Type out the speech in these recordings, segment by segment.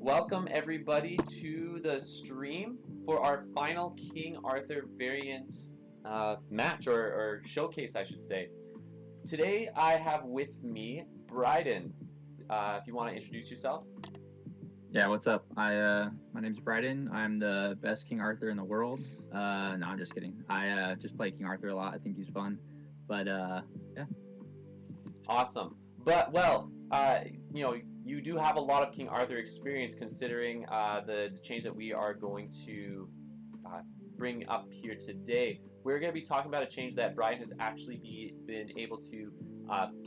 Welcome everybody to the stream for our final King Arthur variant match or showcase, I should say. Today I have with me Bryden. If you want to introduce yourself. Yeah, what's up? My name's Bryden. I'm the best King Arthur in the world. No, I'm just kidding. I just play King Arthur a lot. I think he's fun. But yeah. Awesome. But you do have a lot of King Arthur experience, considering the change that we are going to bring up here today. We're going to be talking about a change that Brian has actually been able to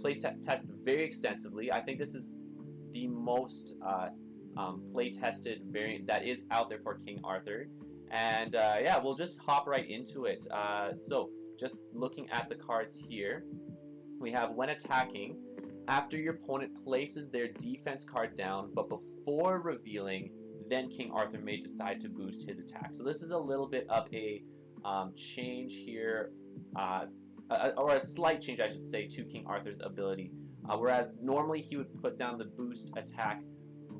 play test very extensively. I think this is the most play tested variant that is out there for King Arthur. And yeah, we'll just hop right into it. So just looking at the cards here, we have when attacking, after your opponent places their defense card down, but before revealing, then King Arthur may decide to boost his attack. So this is a little bit of a change here, or a slight change, I should say, to King Arthur's ability. Whereas normally he would put down the boost attack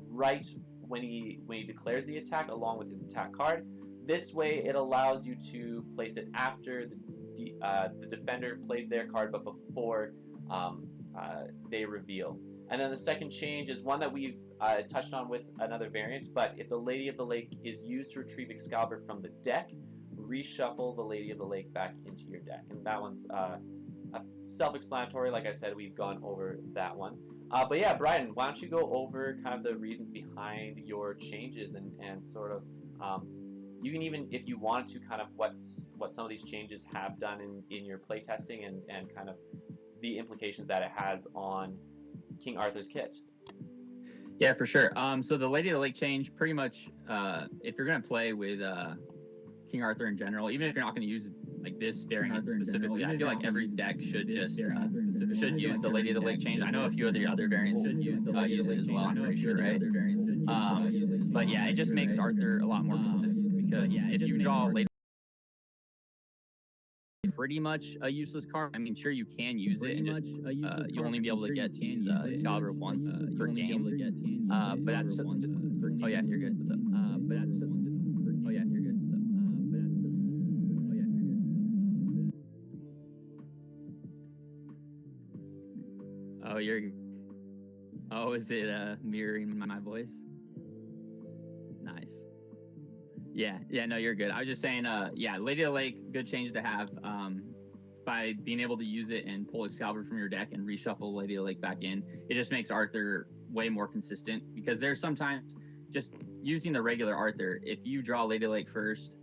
right when he declares the attack along with his attack card. This way it allows you to place it after the defender plays their card, but before they reveal. And then the second change is one that we've touched on with another variant, but if the Lady of the Lake is used to retrieve Excalibur from the deck, reshuffle the Lady of the Lake back into your deck. And that one's self-explanatory. Like I said, we've gone over that one. But yeah, Brian, why don't you go over kind of the reasons behind your changes and sort of, you can even, if you wanted to, kind of what some of these changes have done in your playtesting and kind of the implications that it has on King Arthur's kit. Yeah, for sure. So the Lady of the Lake change, pretty much, if you're going to play with King Arthur in general, even if you're not going to use like this variant specifically, I feel like every deck should just should use the Lady of the Lake change. I know a few other variants should use it as well. I'm pretty sure, right? But yeah, it just makes Arthur a lot more consistent because if you draw Lady, pretty much a useless card. I mean, sure, you can use it and just you'll only be able to get to use Excalibur once per game. But that's just, oh yeah, you're good. What's up? But that's just, oh yeah, you're good. What's up? But that's just, oh yeah, you're good. What's up? Oh, you're. Oh, is it mirroring my voice? Nice. Yeah, no, you're good. I was just saying, yeah, Lady of the Lake, good change to have. By being able to use it and pull Excalibur from your deck and reshuffle Lady of the Lake back in, it just makes Arthur way more consistent, because there's sometimes just using the regular Arthur, if you draw Lady of the Lake first,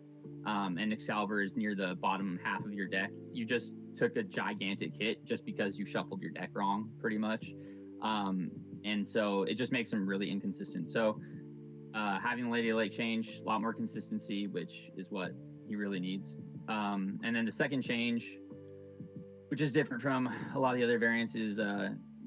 and Excalibur is near the bottom half of your deck, you just took a gigantic hit just because you shuffled your deck wrong, pretty much. And so it just makes them really inconsistent. So having Lady of the Lake change, a lot more consistency, which is what he really needs. And then the second change, which is different from a lot of the other variants, is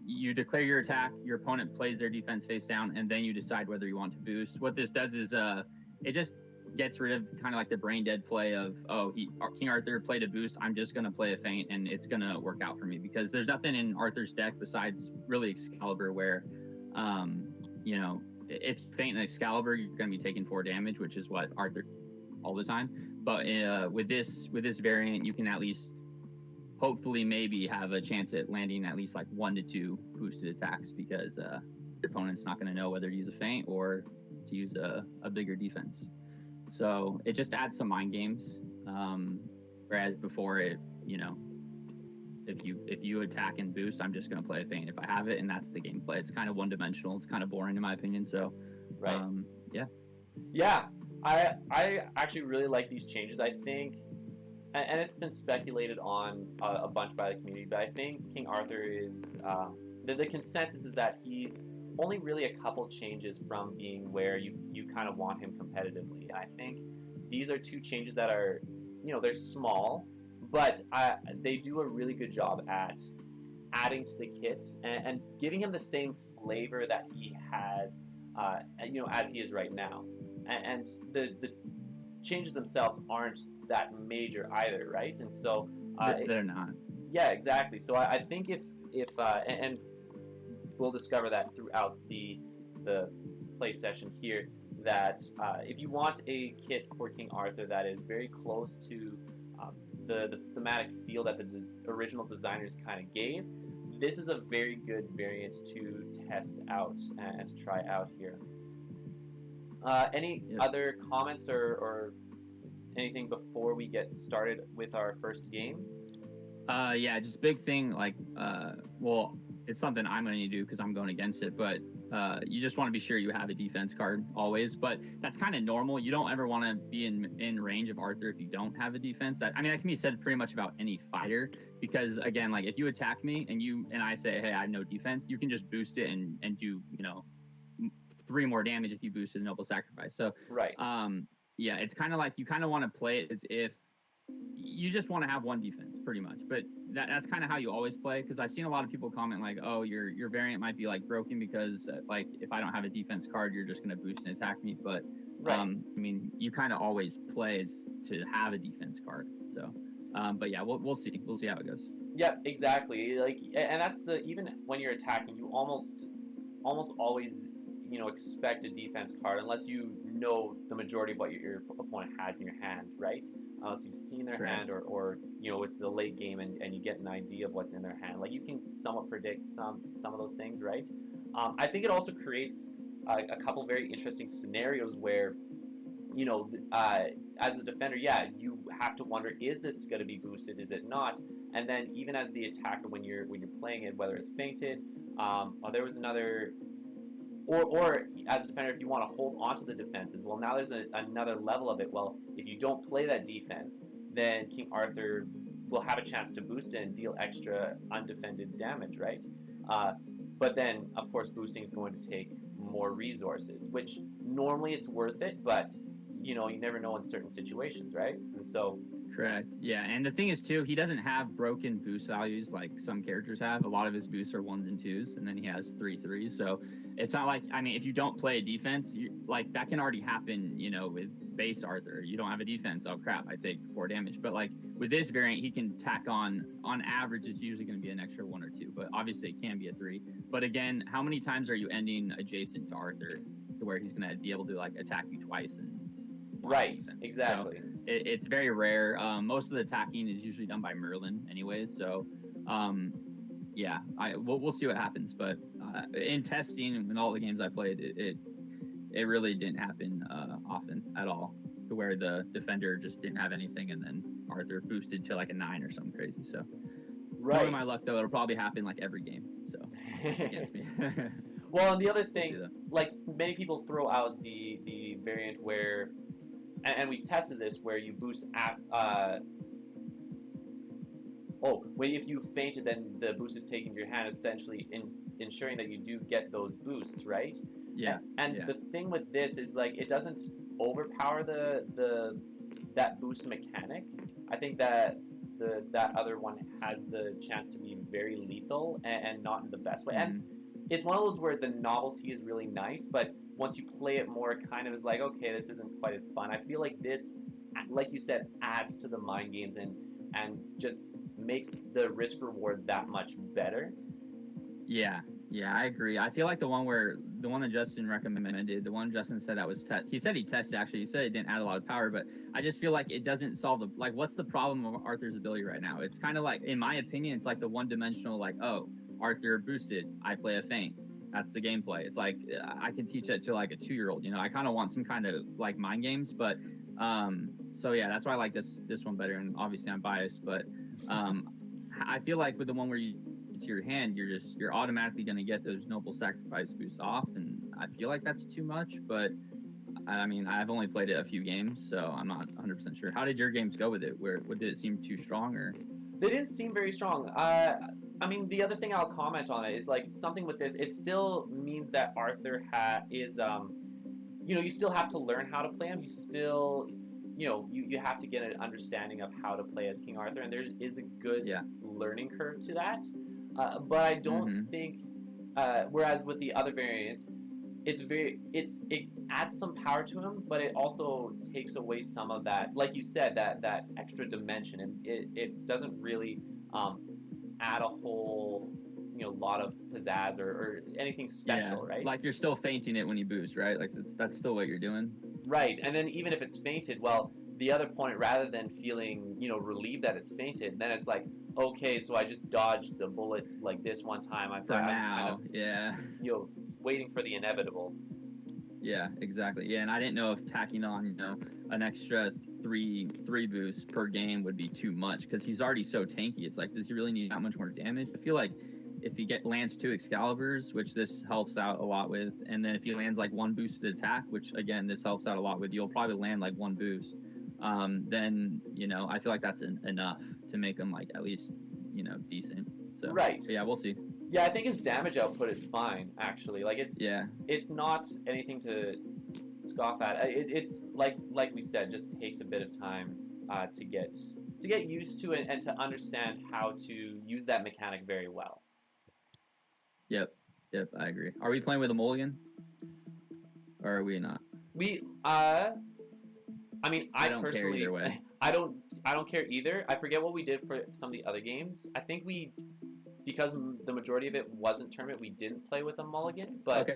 you declare your attack, your opponent plays their defense face down, and then you decide whether you want to boost. What this does is it just gets rid of kind of like the brain dead play of, oh, King Arthur played a boost, I'm just going to play a feint and it's going to work out for me, because there's nothing in Arthur's deck besides really Excalibur where, if you feint an Excalibur, you're going to be taking 4 damage, which is what Arthur all the time. But with this variant, you can at least hopefully maybe have a chance at landing at least like 1 to 2 boosted attacks, because your opponent's not going to know whether to use a feint or to use a bigger defense. So it just adds some mind games. Whereas before it, if you attack and boost, I'm just going to play a feint if I have it, and that's the gameplay. It's kind of one-dimensional. It's kind of boring in my opinion. So, right. Yeah. Yeah, I actually really like these changes. I think, and it's been speculated on a bunch by the community, but I think King Arthur is, the consensus is that he's only really a couple changes from being where you kind of want him competitively. And I think these are 2 changes that are, they're small, but they do a really good job at adding to the kit and giving him the same flavor that he has, as he is right now. And the changes themselves aren't that major either, right? And so they're not. Yeah, exactly. So I think if and we'll discover that throughout the play session here that if you want a kit for King Arthur that is very close to um, the thematic feel that the original designers kind of gave, this is a very good variant to test out and to try out here. Any Yep. other comments or anything before we get started with our first game? Yeah, just big thing like well, it's something I'm going to do because I'm going against it, but you just want to be sure you have a defense card always. But that's kind of normal. You don't ever want to be in range of Arthur if you don't have a defense. That can be said pretty much about any fighter because again, like if you attack me and I say, hey, I have no defense, you can just boost it and do 3 more damage if you boosted the noble sacrifice. So Right. yeah, it's kind of like you kind of want to play it as if you just want to have one defense pretty much, but that's kind of how you always play, because I've seen a lot of people comment like, oh, your variant might be like broken because like if I don't have a defense card you're just going to boost and attack me, but Right. you kind of always play to have a defense card. So but yeah, we'll see how it goes. Yep, exactly. Like, and that's the even when you're attacking, you almost always expect a defense card unless you know the majority of what your opponent has in your hand, right? Unless you've seen their Correct. hand or it's the late game and you get an idea of what's in their hand. Like you can somewhat predict some of those things, right? I think it also creates a couple very interesting scenarios where as the defender, yeah, you have to wonder, is this going to be boosted? Is it not? And then even as the attacker, when you're playing it, whether it's fainted, there was another, or as a defender, if you want to hold onto the defenses, well, now there's another level of it. Well, if you don't play that defense, then King Arthur will have a chance to boost it and deal extra undefended damage, right? But then, of course, boosting is going to take more resources, which normally it's worth it, but you never know in certain situations, right? And so Correct. Yeah, and the thing is too, he doesn't have broken boost values like some characters have. A lot of his boosts are 1s and 2s, and then he has 3s. So it's not like, if you don't play a defense, like that can already happen. With base Arthur, you don't have a defense. Oh crap, I take 4 damage. But like with this variant, he can tack on average, it's usually going to be an extra 1 or 2. But obviously, it can be a 3. But again, how many times are you ending adjacent to Arthur to where he's going to be able to like attack you twice and right, exactly. So it's very rare. Most of the attacking is usually done by Merlin, anyways. So, yeah, we'll see what happens. But in testing and all the games I played, it really didn't happen often at all, to where the defender just didn't have anything, and then Arthur boosted to like a 9 or something crazy. So, knowing my luck, though, it'll probably happen like every game. So against me. Well, and the other thing, like many people throw out the variant where, and we've tested this, where you boost at if you fainted, then the boost is taken to your hand, essentially ensuring that you do get those boosts, right? Yeah. And the thing with this is like it doesn't overpower that boost mechanic. I think that that other one has the chance to be very lethal and not in the best way. And it's one of those where the novelty is really nice, but once you play it more, it kind of is like, okay, this isn't quite as fun. I feel like this, like you said, adds to the mind games and just makes the risk reward that much better. Yeah, I agree. I feel like the one that Justin recommended, the one Justin said that was he said he tested, actually. He said it didn't add a lot of power, but I just feel like it doesn't solve what's the problem of Arthur's ability right now? It's kind of like, in my opinion, it's like the one-dimensional, like, oh, Arthur boosted, I play a feint. That's the gameplay. It's like, I can teach that to like a 2-year-old, I kind of want some kind of like mind games, but so yeah, that's why I like this one better, and obviously I'm biased, but I feel like with the one where you to your hand, you're automatically going to get those noble sacrifice boosts off, and I feel like that's too much, but I've only played it a few games, so I'm not 100% sure. How did your games go with it? Did it seem too strong, or? They didn't seem very strong. The other thing I'll comment on it is like something with this. It still means that Arthur is, you still have to learn how to play him. You still, you have to get an understanding of how to play as King Arthur, and there is a good learning curve to that. But I don't think, whereas with the other variants, it adds some power to him, but it also takes away some of that, like you said, that extra dimension, and it doesn't really add a whole a lot of pizzazz or anything special, right? Like you're still fainting it when you boost, right? Like that's still what you're doing. Right, and then even if it's fainted, well, the other point, rather than feeling relieved that it's fainted, then it's like, okay, so I just dodged a bullet like this one time. I'm kind of waiting for the inevitable. Yeah, exactly. Yeah, and I didn't know if tacking on, an extra three boosts per game would be too much because he's already so tanky. It's like, does he really need that much more damage? I feel like if he lands 2 Excaliburs, which this helps out a lot with, and then if he lands like 1 boosted attack, which again this helps out a lot with, you'll probably land like 1 boost. Then I feel like that's enough to make him like at least decent. So right. yeah, we'll see. Yeah, I think his damage output is fine, actually. Like it's not anything to scoff at. It's like we said, just takes a bit of time to get used to it and to understand how to use that mechanic very well. Yep, I agree. Are we playing with a mulligan, or are we not? We I mean, I don't personally, care either way. I don't care either. I forget what we did for some of the other games. I think because the majority of it wasn't tournament, we didn't play with a mulligan. But okay.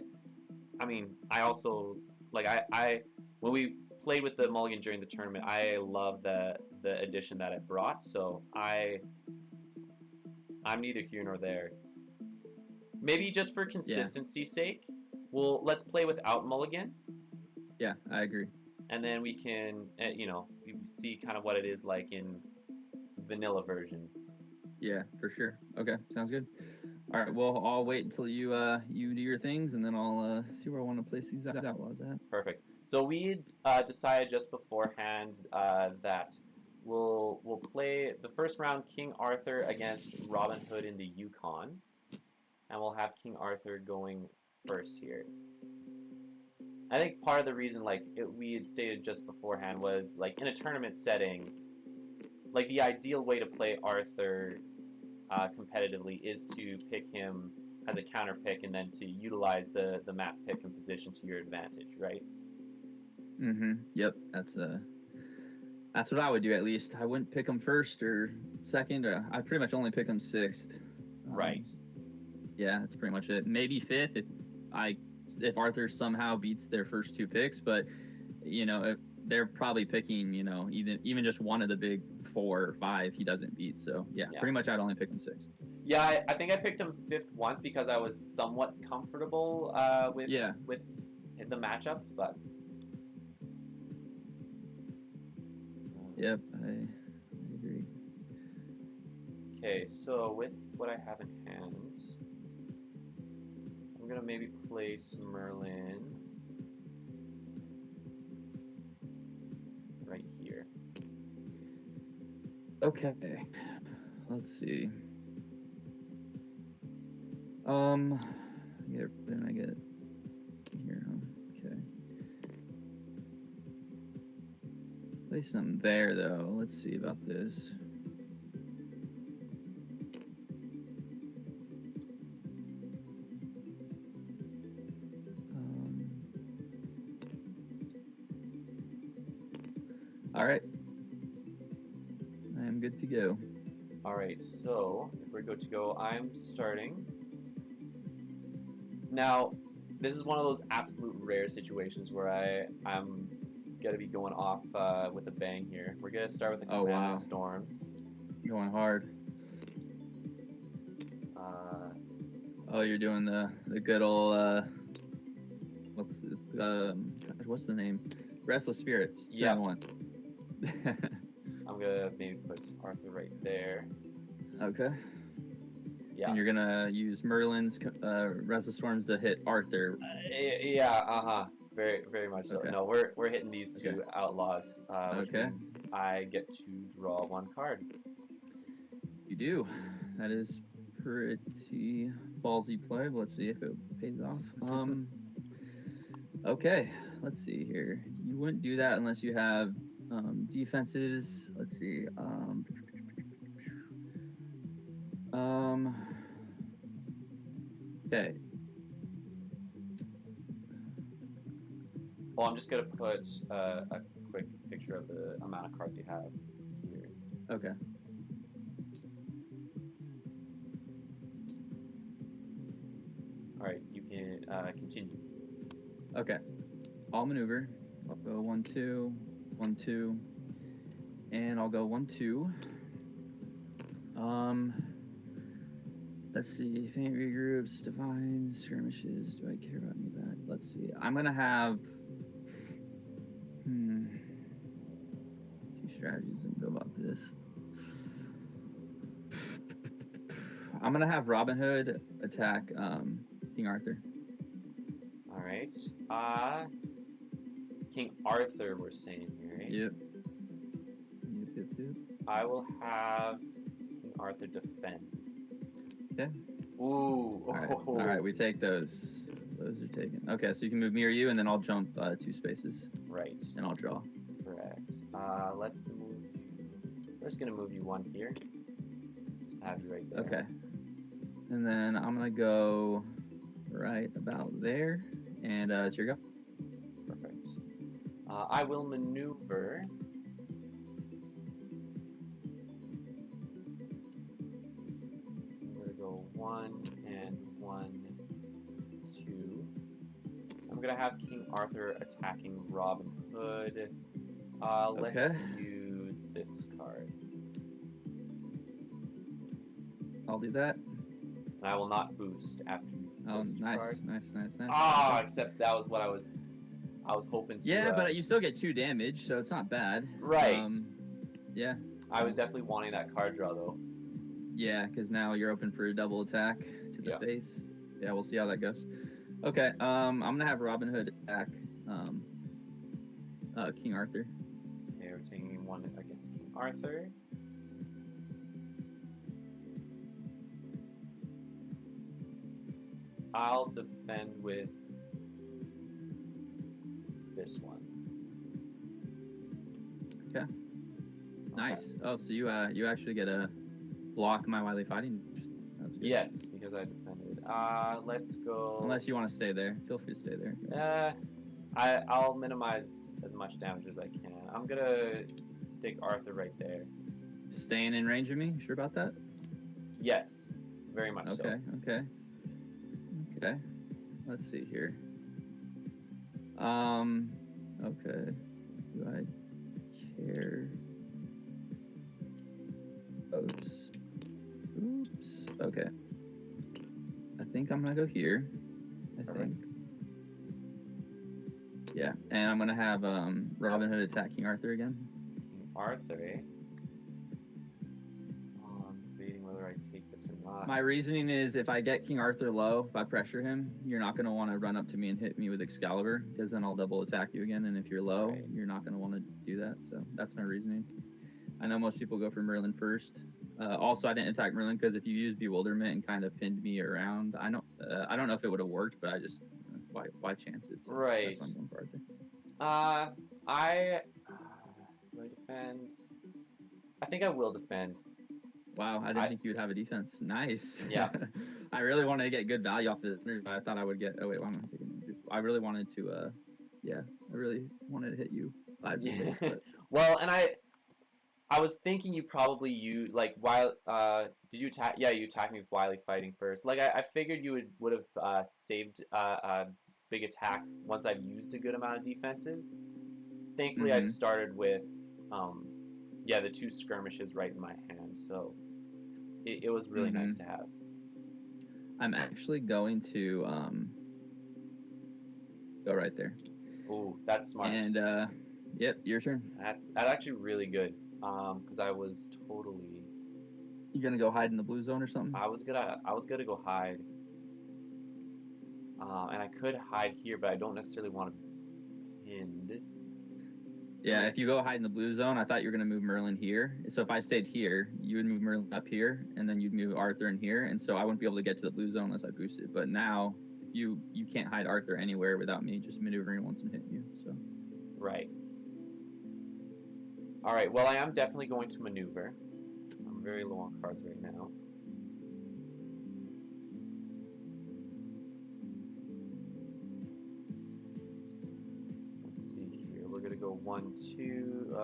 I mean, I also I when we played with the mulligan during the tournament, I love the addition that it brought. So I'm neither here nor there. Maybe just for consistency's sake, let's play without mulligan. Yeah, I agree. And then we can, we see kind of what it is like in vanilla version. Yeah, for sure. Okay, sounds good. All right, well, I'll wait until you do your things, and then I'll see where I want to place these outlaws at. Perfect. So we decided just beforehand that we'll play the first round King Arthur against Robin Hood in the Yukon, and we'll have King Arthur going first here. I think part of the reason, we had stated just beforehand, was like in a tournament setting, like the ideal way to play Arthur competitively is to pick him as a counter pick and then to utilize the map pick and position to your advantage, right? Yep, that's what I would do at least. I wouldn't pick him first or second. I'd pretty much only pick him sixth. Right. Yeah, that's pretty much it. Maybe fifth if Arthur somehow beats their first 2 picks, but if they're probably picking even just one of the big 4 or 5 he doesn't beat. So yeah. Pretty much I'd only pick him sixth. Yeah, I think I picked him fifth once because I was somewhat comfortable with the matchups, but yep, I agree. Okay, so with what I have in hand, I'm gonna maybe place Merlin right here. Okay, let's see. Yeah, then I get it here. Okay. Place them there, though. Let's see about this. All right. I am good to go. All right, so if we're good to go, I'm starting. Now, this is one of those absolute rare situations where I'm gonna be going off with a bang here. We're gonna start with the Command of Storms. Going hard. You're doing the good old what's the name? Restless Spirits. Yeah. One. I'm gonna maybe put Arthur right there. Okay. Yeah. And you're gonna use Merlin's Restless Storms to hit Arthur. Yeah. Very, very much so. Okay. No, we're hitting these 2 outlaws. Which means I get to draw 1 card. You do. That is pretty ballsy play. But let's see if it pays off. Okay. Let's see here. You wouldn't do that unless you have defenses. Let's see. Okay. Well, I'm just gonna put a quick picture of the amount of cards you have here. Okay. continue. Okay. I'll maneuver. I'll go 1, 2, 1, 2, and I'll go 1, 2. Let's see. Faint regroups, defines, skirmishes. Do I care about any of that? Let's see. I'm gonna have. Two strategies and go about this. I'm gonna have Robin Hood attack King Arthur. All right. King Arthur, we're saying here, right? Yep. I will have King Arthur defend. Okay. Ooh. All right, we take those. Those are taken. Okay, so you can move me or you, and then I'll jump 2 spaces. Right. And I'll draw. Correct. Let's move. We're just gonna move you 1 here. Just to have you right there. Okay. And then I'm gonna go right about there, and it's your go. Perfect. I will maneuver. I'm gonna go 1 and 1, 2. I'm gonna have King Arthur attacking Robin Hood. Let's Okay. use this card. I'll do that. And I will not boost after you boost your Nice, card. nice. Ah, except that was what I was hoping to. Yeah, but you still get 2 damage, so it's not bad. Right. Yeah. I was definitely wanting that card draw though. Yeah, because now you're open for a double attack to the face. Yeah, we'll see how that goes. Okay, I'm gonna have Robin Hood attack King Arthur. Okay, we're taking 1 against King Arthur. I'll defend with this one. Okay. Nice. Oh, so you actually get a block my wily fighting. That's good. Yes, because I defended. Let's go. Unless you want to stay there, feel free to stay there. I'll minimize as much damage as I can. I'm gonna stick Arthur right there. Staying in range of me? Sure about that? Yes, very much so. Okay. Let's see here. Okay. Do I care? Oops. Okay. I think I'm gonna go here. I think. Yeah, and I'm gonna have Robin Hood attack King Arthur again. King Arthur, eh? I'm debating whether I take this or not. My reasoning is if I get King Arthur low, if I pressure him, you're not gonna want to run up to me and hit me with Excalibur, because then I'll double attack you again. And if you're low, you're not gonna want to do that. So that's my reasoning. I know most people go for Merlin first. Also, I didn't attack Merlin because if you used Bewilderment and kind of pinned me around, I don't know if it would have worked, but I just why chance it? So right. That's why I'm going for Arthur. Do I defend? I think I will defend. Wow, I didn't think you would have a defense. Nice. Yeah. I really wanted to get good value off this. I thought I would get. Oh wait, why am I taking? I really wanted to. Yeah, I really wanted to hit you 5 days, but... Well, and I was thinking you probably while did you attack? Yeah, you attacked me with Wily fighting first. Like I figured you would have saved a big attack once I've used a good amount of defenses. Thankfully, I started with the 2 skirmishes right in my hand, so it was really nice to have. I'm actually going to go right there. Ooh, that's smart. And yep, your turn. That's actually really good. Because I was totally. You gonna go hide in the blue zone or something? I was gonna go hide. And I could hide here, but I don't necessarily want to pinned. Yeah, if you go hide in the blue zone, I thought you were gonna move Merlin here. So if I stayed here, you would move Merlin up here, and then you'd move Arthur in here, and so I wouldn't be able to get to the blue zone unless I boosted. But now, if you can't hide Arthur anywhere without me just maneuvering once and hitting you. So. Right. All right. Well, I am definitely going to maneuver. I'm very low on cards right now. Let's see here. We're gonna go 1, 2.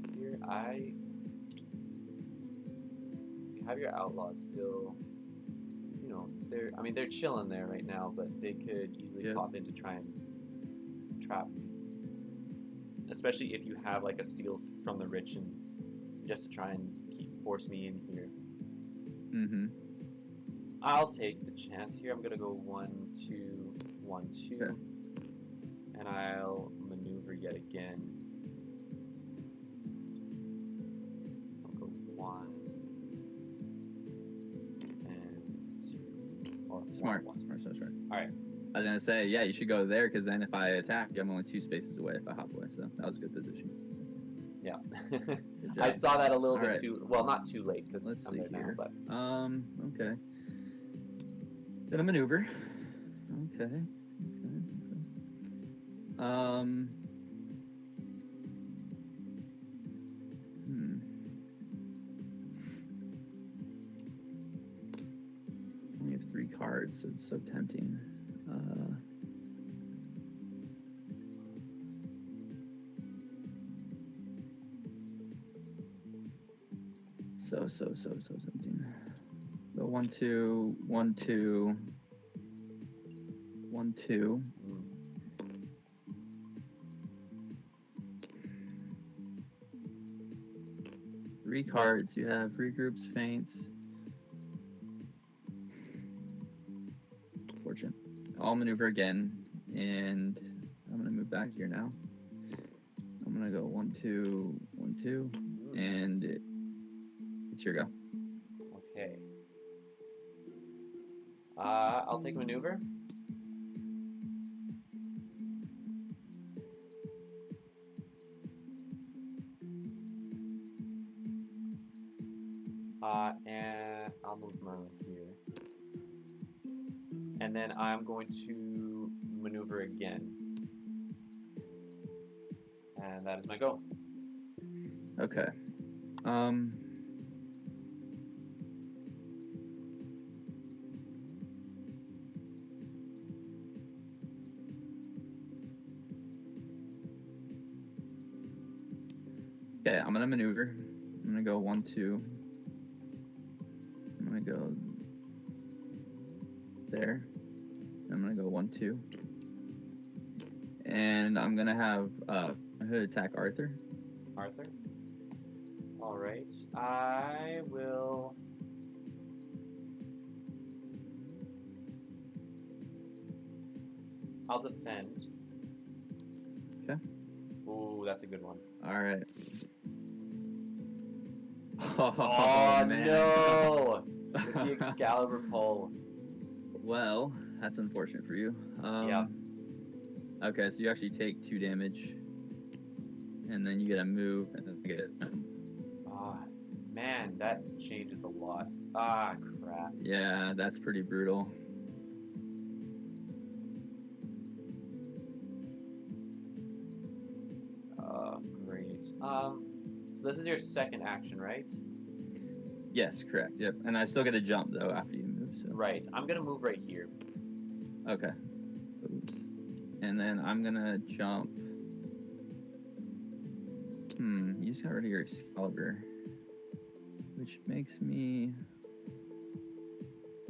have here? You have your outlaws still. You know, they're chilling there right now, but they could easily pop in to try and trap me. Especially if you have like a steal from the rich and just to try and force me in here. Mm-hmm. I'll take the chance here. I'm gonna go 1, 2, 1, 2, Okay. and I'll maneuver yet again. I'll go 1 and 2. Or Smart. 1. Smart. All right. I was gonna say, yeah, you should go there because then if I attack, I'm only 2 spaces away if I hop away. So that was a good position. Yeah. Good I job. saw that a little All bit right. too. Well, not too late because Let's I'm see there here. now. But Okay. Gonna maneuver. Okay. Only have 3 cards, so it's so tempting. So tempting. Go 1, 2, 1, 2, 1, 2. Three cards. You have regroups, feints, fortune. I'll maneuver again, and I'm gonna move back here now. I'm gonna go 1, 2, 1, 2, and it's your go. Okay. I'll take a maneuver. And I'll move Merlin here. And then I'm going to maneuver again. And that is my go. Okay. Okay, I'm gonna maneuver. I'm gonna go 1, 2. I'm gonna go there. I'm gonna go 1, 2. And I'm gonna have I'm gonna attack Arthur. Arthur? Alright. I will. I'll defend. Okay. Ooh, that's a good one. All right. Oh, man. No! With the Excalibur pull. Well, that's unfortunate for you. Yeah. Okay, so you actually take 2 damage, and then you get a move, and then you get. Man, that changes a lot. Ah, crap. Yeah, that's pretty brutal. Great. So this is your second action, right? Yes, correct. Yep. And I still get a jump though after you move. So. Right. I'm gonna move right here. Okay. Oops. And then I'm gonna jump. You just got rid of your Excalibur, which makes me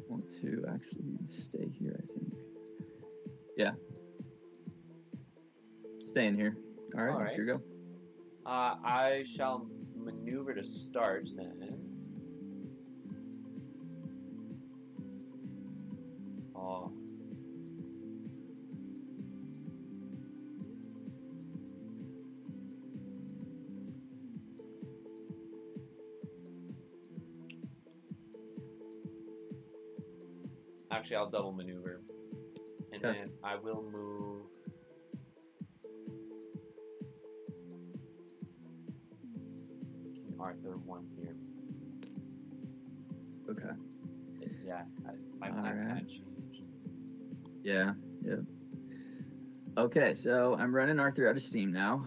want to actually stay here, I think. Yeah. Stay in here. All right. Here you go. I shall maneuver to start then. Oh. Actually, I'll double maneuver. And then I will move. King Arthur 1 here. Okay. Yeah, my plans kind of changed. Yeah. Yep. Okay, so I'm running Arthur out of steam now.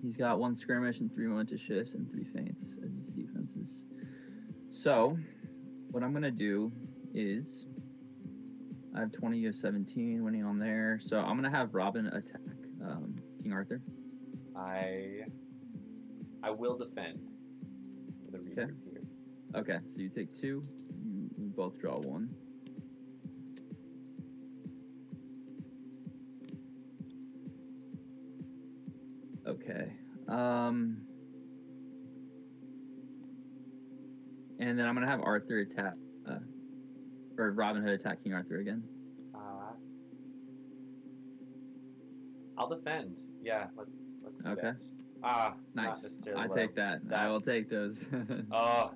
He's got 1 skirmish and 3 momentum shifts and 3 feints as his defenses. So, what I'm gonna do is I have 20, you have 17, winning on there. So I'm gonna have Robin attack King Arthur. I I will defend with a regroup here. Okay, so you take 2. You both draw 1. Okay. And then I'm gonna have Arthur attack, or Robin Hood attack King Arthur again. I'll defend. Yeah, let's do Okay. that. Nice. Not necessarily. I take that. I will take those. Oh.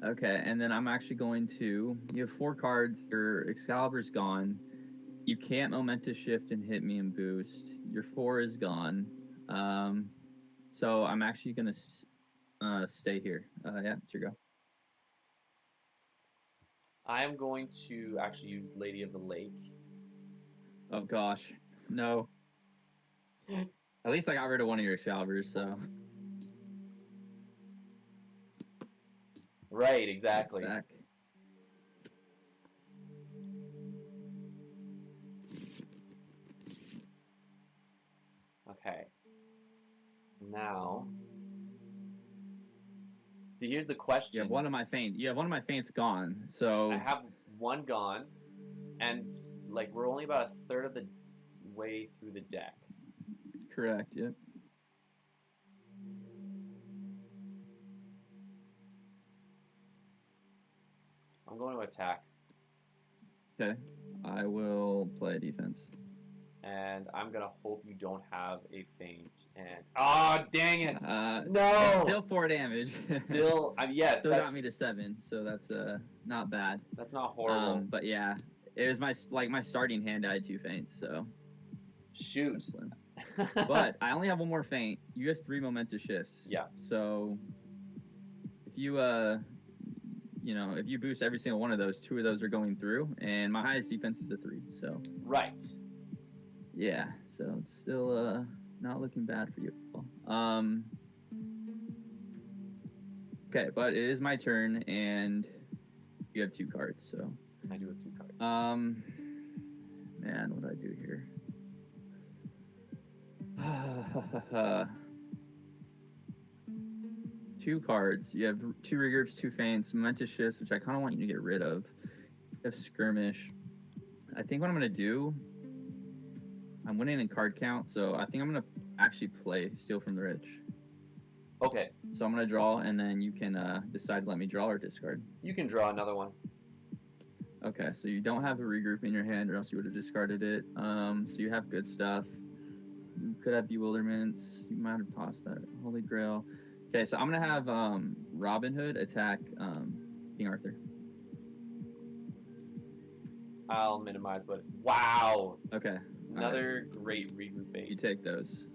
Okay, and then I'm actually going to. You have 4 cards. Your Excalibur's gone. You can't momentous shift and hit me and boost. Your 4 is gone. So I'm actually gonna stay here. Yeah, it's your go. I'm going to actually use Lady of the Lake. Oh gosh, no. At least I got rid of one of your Excaliburs, so. Right, exactly. Back. Okay. Now, see, here's the question. You have one of my feints gone. So I have one gone, and like we're only about a third of the way through the deck. Correct. Yep. I'm going to attack. Okay. I will play defense. And I'm gonna hope you don't have a feint. And dang it! No. It's still 4 damage. Still, yes. Still got me to 7, so that's not bad. That's not horrible. But yeah, it was my starting hand. I had 2 feints, so. Shoot. But I only have 1 more feint. You have 3 momentous shifts. Yeah. So if you if you boost every single one of those, 2 of those are going through, and my highest defense is a 3. So. Right. Yeah. So it's still not looking bad for you. Okay, but it is my turn, and you have 2 cards. So. I do have 2 cards. Man, what do I do here? 2 cards. You have 2 regroups, 2 feints, momentous shifts, which I kind of want you to get rid of. You have skirmish. I think what I'm gonna do. I'm winning in card count, so I think I'm gonna actually play Steal from the Rich. Okay. So I'm gonna draw, and then you can decide to let me draw or discard. You can draw another one. Okay, so you don't have a regroup in your hand, or else you would have discarded it. So you have good stuff. You could have bewilderments. You might have tossed that Holy Grail. Okay, so I'm gonna have Robin Hood attack King Arthur. I'll minimize what. Wow. Okay. Another great regroup bait. You take those.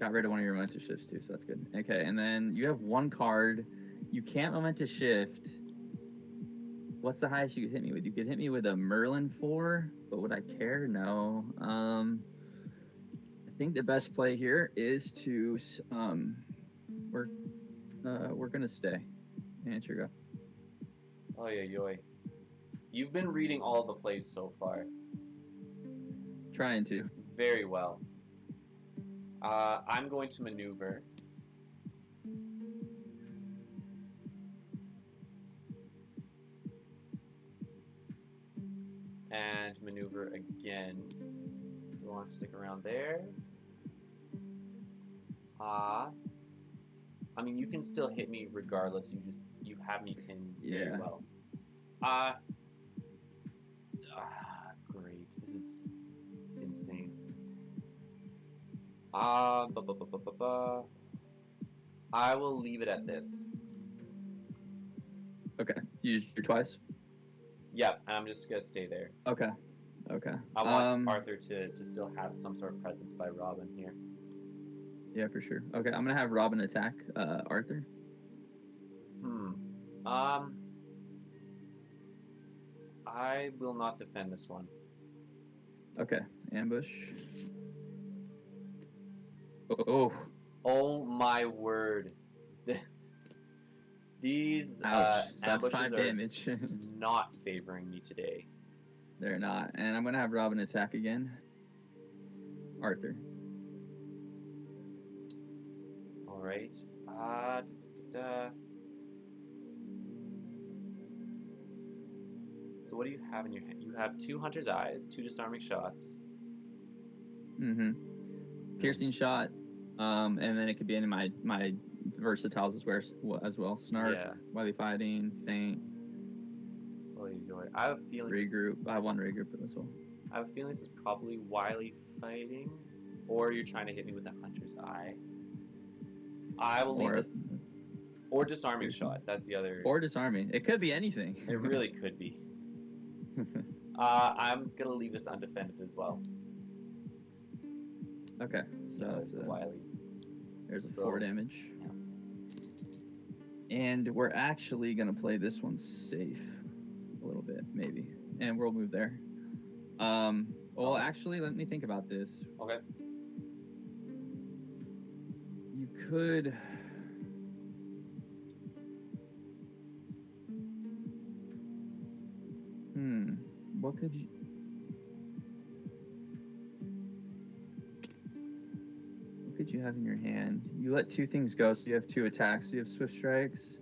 Got rid of one of your momentous shifts too, so that's good. Okay, and then you have 1 card. You can't momentous shift. What's the highest you could hit me with? You could hit me with a Merlin 4, but would I care? No. I think the best play here is to we're gonna stay. And it's your go. Oh yeah, yoy. You've been reading all the plays so far. Trying to. Very well. I'm going to maneuver. And maneuver again. You want to stick around there? I mean, you can still hit me regardless. You have me pinned very well. Great. This is insane. I will leave it at this. Okay. You used your twice? Yeah, and I'm just gonna stay there. Okay. I want Arthur to still have some sort of presence by Robin here. Yeah, for sure. Okay, I'm gonna have Robin attack Arthur. I will not defend this one. Okay, ambush. Oh my word. These that's 5 ambushes damage. are not favoring me today. They're not. And I'm going to have Robin attack again. Arthur. All right. Da, da, da. So what do you have in your hand? You have 2 Hunter's Eyes, 2 Disarming Shots. Mm-hmm. Piercing shot, and then it could be any of my versatiles as well. Snark, Yeah. wily fighting, feint, Well, I have a feeling. regroup. I have one regroup as well. I have a feeling this is probably wily fighting, or you're trying to hit me with a Hunter's Eye. I will leave this. Or disarming shot. That's the other. Or disarming. It could be anything. It really could be. I'm gonna leave this undefended as well. Okay, so it's the wily. There's a 4 damage. Yeah. And we're actually gonna play this one safe a little bit, maybe, and we'll move there. Well, actually, let me think about this. Okay. You could. What could you? What could you have in your hand? You let 2 things go, so you have 2 attacks. So you have Swift Strikes.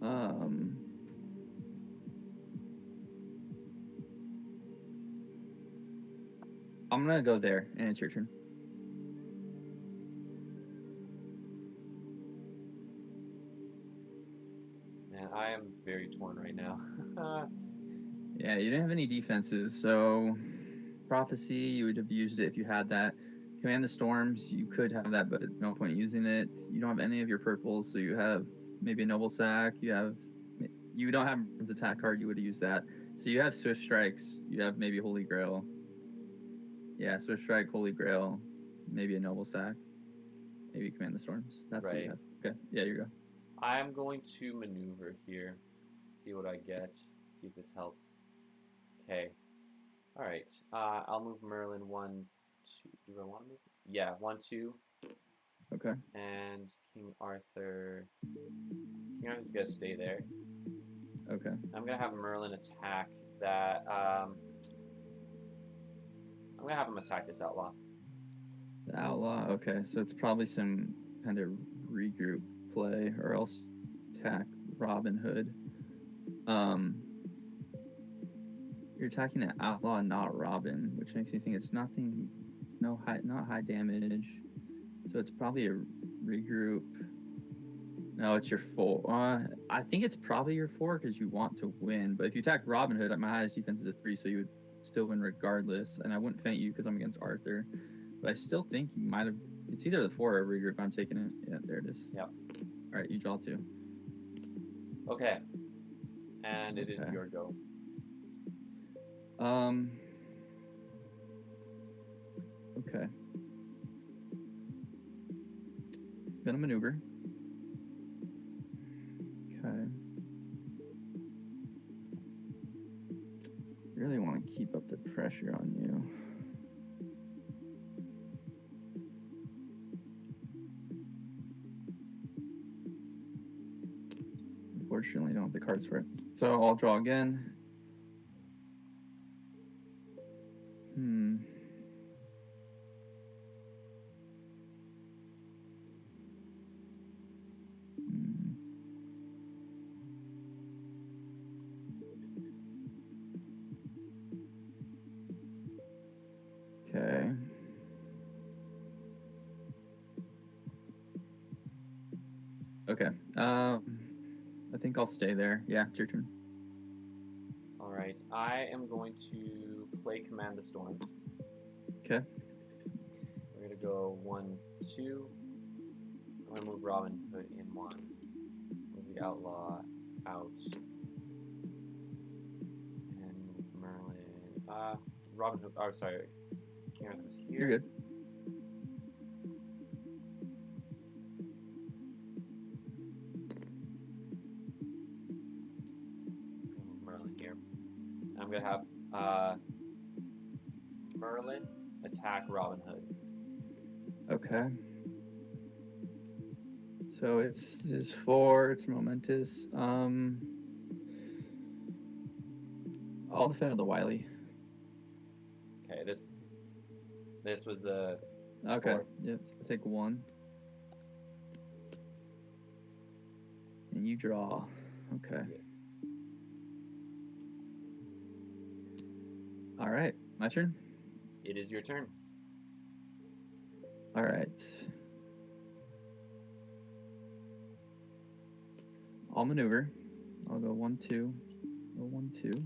I'm gonna go there, and it's your turn. Man, I am very torn right now. Yeah, you didn't have any defenses, so Prophecy, you would have used it if you had that. Command the Storms, you could have that, but no point using it. You don't have any of your purples, so you have maybe a Noble Sack. You don't have an attack card. You would have used that. So you have Swift Strikes. You have maybe Holy Grail. Yeah, Swift Strike, Holy Grail, maybe a Noble Sack, maybe Command the Storms. That's what you have. Okay, yeah, you go. I'm going to maneuver here, see what I get, see if this helps. Okay. All right. I'll move Merlin 1, 2. Do I want to move? Yeah, 1, 2. Okay. And King Arthur's gonna stay there. Okay. I'm gonna have Merlin attack that. I'm gonna have him attack this outlaw. The outlaw. Okay, so it's probably some kind of regroup play, or else attack Robin Hood. You're attacking the outlaw, not Robin, which makes me think it's not high damage. So it's probably a regroup. No, it's your 4. I think it's probably your 4 because you want to win. But if you attack Robin Hood, my highest defense is a 3, so you would still win regardless. And I wouldn't feint you because I'm against Arthur. But I still think you might have. It's either the 4 or regroup. I'm taking it. Yeah, there it is. Yep. All right, you draw 2. Okay. And it is your go. Okay. Gonna maneuver. Okay. Really want to keep up the pressure on you. Unfortunately, I don't have the cards for it. So I'll draw again. Okay. Okay. I think I'll stay there. Yeah, it's your turn. All right. I am going to play Command the Storms. Okay. We're gonna go 1, 2. I'm gonna move Robin Hood in 1. Move the outlaw out. And move Merlin. Robin Hood. Oh, sorry. King Arthur's here. You're good. Move Merlin here. I'm gonna have Merlin attack Robin Hood. Okay. So it's 4. It's momentous. I'll defend the wily. Okay, this was the. Okay. 4. Yep. So take 1. And you draw. Okay. Yes. All right. My turn. It is your turn. All right. I'll maneuver. I'll go 1, 2. Go 1, 2.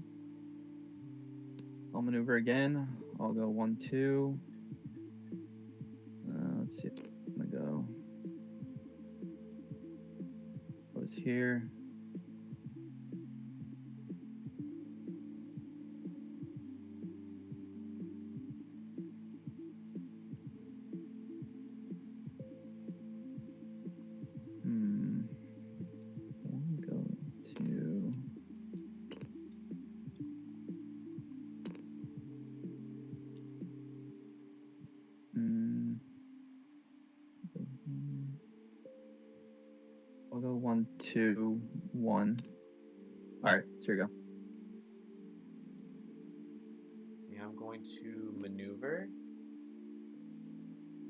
I'll maneuver again. I'll go 1, 2. Let's see. I'm gonna go. Goes here. One go 2. I'll go 1, 2, 1. All right, here we go. Yeah, I'm going to maneuver.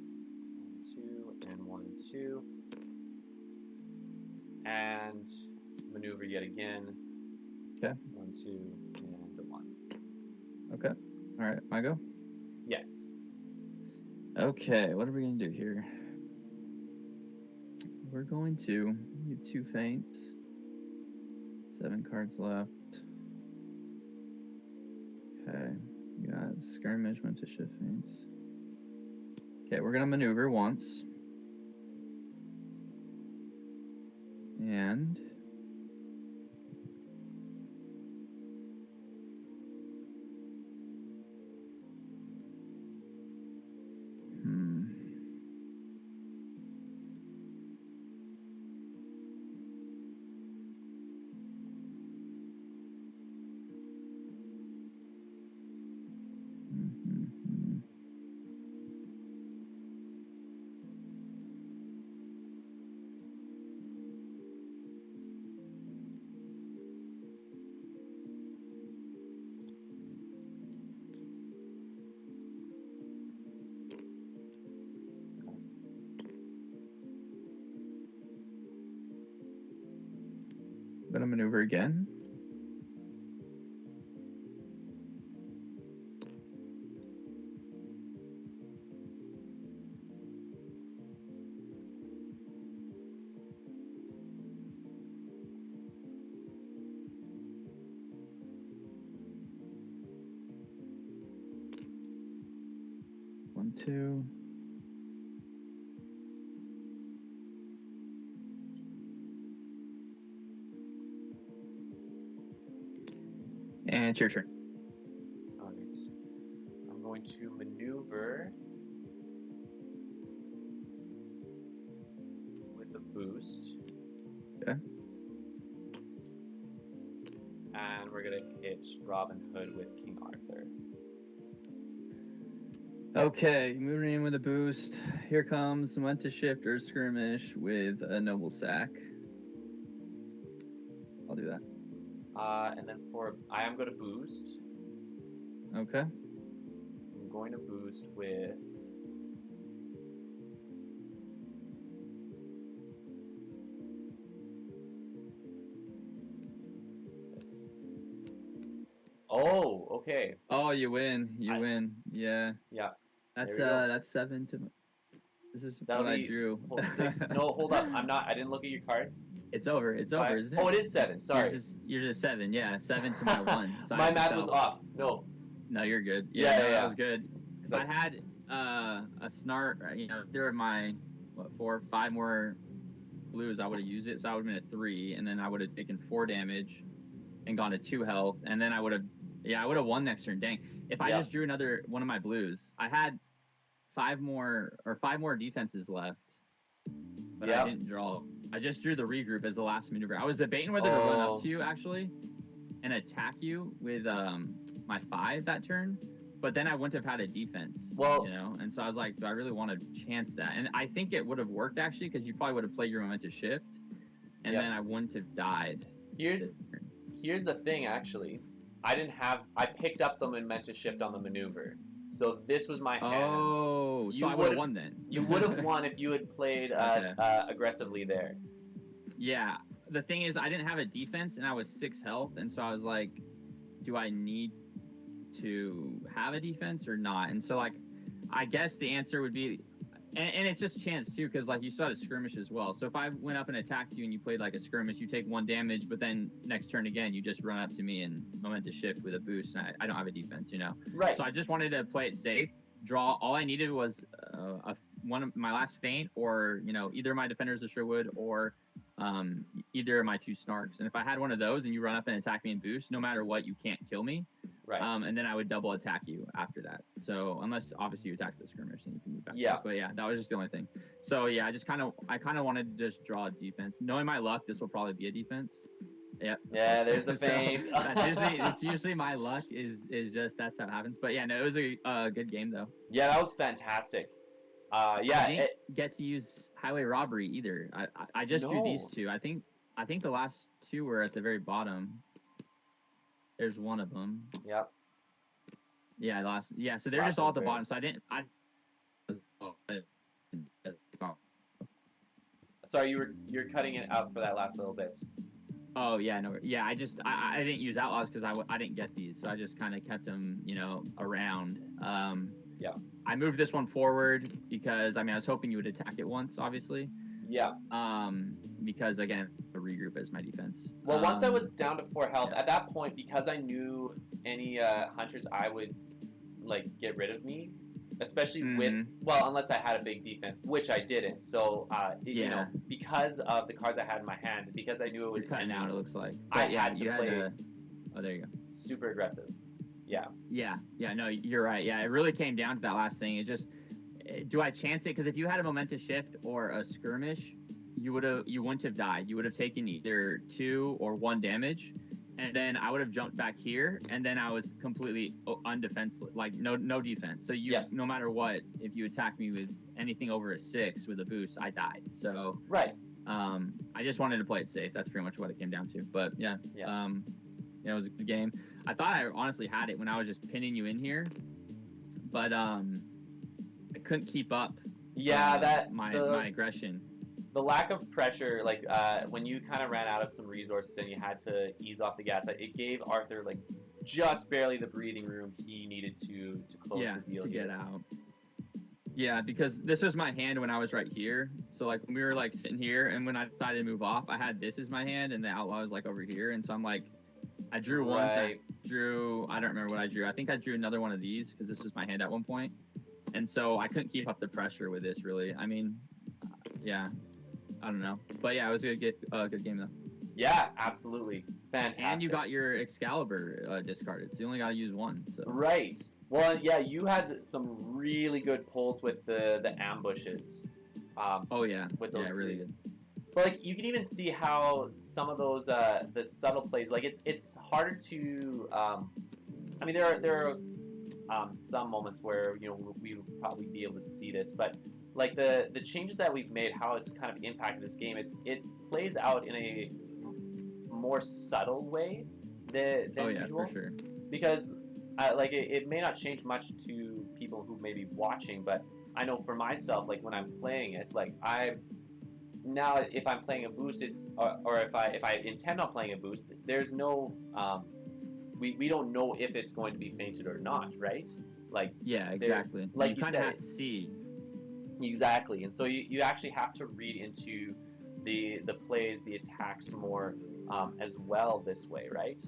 1, 2, and 1, 2. And maneuver yet again. Okay. 1, 2, and the 1. Okay. All right, my go? Yes. Okay, what are we going to do here? We're going to do 2 feints. 7 cards left. Okay, we got skirmish, went to shift feints. Okay, we're going to maneuver once. And I'm going to maneuver again. One, 2. And it's your turn. All right. I'm going to maneuver with a boost. Okay. And we're going to hit Robin Hood with King Arthur. Okay, moving in with a boost. Here comes went to shift or skirmish with a noble sack. I'll do that. And then I am going to boost. Okay. I'm going to boost with this. Oh, okay. Oh, you win. You win. Yeah. Yeah. That's There we go. that's 7 to. This is That'll what I be drew. 6. No, hold up. I didn't look at your cards. It's over. It's 5. over, isn't it? Oh, it is 7. Sorry. You're just 7. Yeah, 7 to my 1. So my math was off. No. No, you're good. Yeah, That was good. If I That's... had a snart, there are my 4, 5 more blues, I would have used it. So I would have been at 3, and then I would have taken 4 damage and gone to 2 health, and then I would have won next turn. Dang! If I just drew another one of my blues, I had 5 more defenses left, but I didn't draw. I just drew the regroup as the last maneuver. I was debating whether to run up to you actually and attack you with my 5 that turn, but then I wouldn't have had a defense. Well, and so I was like, do I really want to chance that? And I think it would have worked actually, because you probably would have played your momentum shift, and then I wouldn't have died. Here's the thing, actually. I picked up the momentum shift on the maneuver. So this was my hand. Oh, so I would have won then. You would have won if you had played aggressively there. Yeah. the thing is, I didn't have a defense and I was 6 health, and so I was like, do I need to have a defense or not? And so like, I guess the answer would be, and it's just chance too, because like you still had a skirmish as well. So if I went up and attacked you and you played like a skirmish, you take 1 damage, but then next turn again, you just run up to me and momentous shift with a boost, and I don't have a defense, you know. Right. So I just wanted to play it safe. Draw. All I needed was one of my last feint, or you know, either my defenders of Sherwood or either of my 2 snarks. And if I had one of those and you run up and attack me and boost, no matter what, you can't kill me. Right. And then I would double attack you after that. So unless obviously you attack the skirmish, then you can move back. Yeah. But yeah, that was just the only thing. So yeah, I kind of wanted to just draw a defense. Knowing my luck, this will probably be a defense. Yep. Yeah, there's the feint. So it's usually my luck is just that's how it happens. But yeah, no, it was a good game though. Yeah, that was fantastic. I didn't get to use highway robbery either. I just drew these 2. I think the last 2 were at the very bottom. There's one of them. Yep. Yeah, so they're just all at the bottom. So I didn't. Sorry, you're cutting it out for that last little bit. Oh yeah, no, yeah. I didn't use outlaws because I didn't get these, so I just kind of kept them, you know, around. Yeah. I moved this one forward because I mean I was hoping you would attack it once, obviously. Yeah. Because again, the regroup is my defense. Well, once I was down to 4 health, at that point, because I knew any hunters I would like get rid of me, especially with unless I had a big defense, which I didn't. So you know, because of the cards I had in my hand, because I knew it would. You're cutting out. It looks like. I had to play. Oh, there you go. Super aggressive. Yeah. Yeah. No, you're right. Yeah, it really came down to that last thing. It just, do I chance it? Because if you had a momentous shift or a skirmish, you wouldn't have died. You would have taken either 2 or 1 damage, and then I would have jumped back here, and then I was completely undefenseless, like no defense. So no matter what, if you attack me with anything over a 6 with a boost, I died. So right. I just wanted to play it safe. That's pretty much what it came down to. But yeah. It was a good game. I thought I honestly had it when I was just pinning you in here, but I couldn't keep up. Yeah, my aggression. The lack of pressure, like when you kind of ran out of some resources and you had to ease off the gas, it gave Arthur like just barely the breathing room he needed to close the deal. To get out. Yeah, because this was my hand when I was right here. So like when we were like sitting here, and when I decided to move off, I had this as my hand, and the outlaw was like over here, and so I'm like. I drew one. I don't remember what I drew. I think I drew another one of these because this was my hand at one point. And so I couldn't keep up the pressure with this, really. I mean, yeah, I don't know. But yeah, it was a good game, though. Yeah, absolutely. Fantastic. And you got your Excalibur discarded, so you only got to use 1. So. Right. Well, yeah, you had some really good pulls with the ambushes. With those really good. But like you can even see how some of those the subtle plays, like it's harder to I mean there are some moments where you know we would probably be able to see this, but like the changes that we've made, how it's kind of impacted this game, it plays out in a more subtle way than usual. For sure. Because like it may not change much to people who may be watching, but I know for myself, like when I'm playing it, like now, if I'm playing a boost, it's or if I intend on playing a boost, there's no we don't know if it's going to be fainted or not, right? Like exactly. Like you kind of have to see. Exactly, and so you actually have to read into the plays, the attacks more as well this way, right?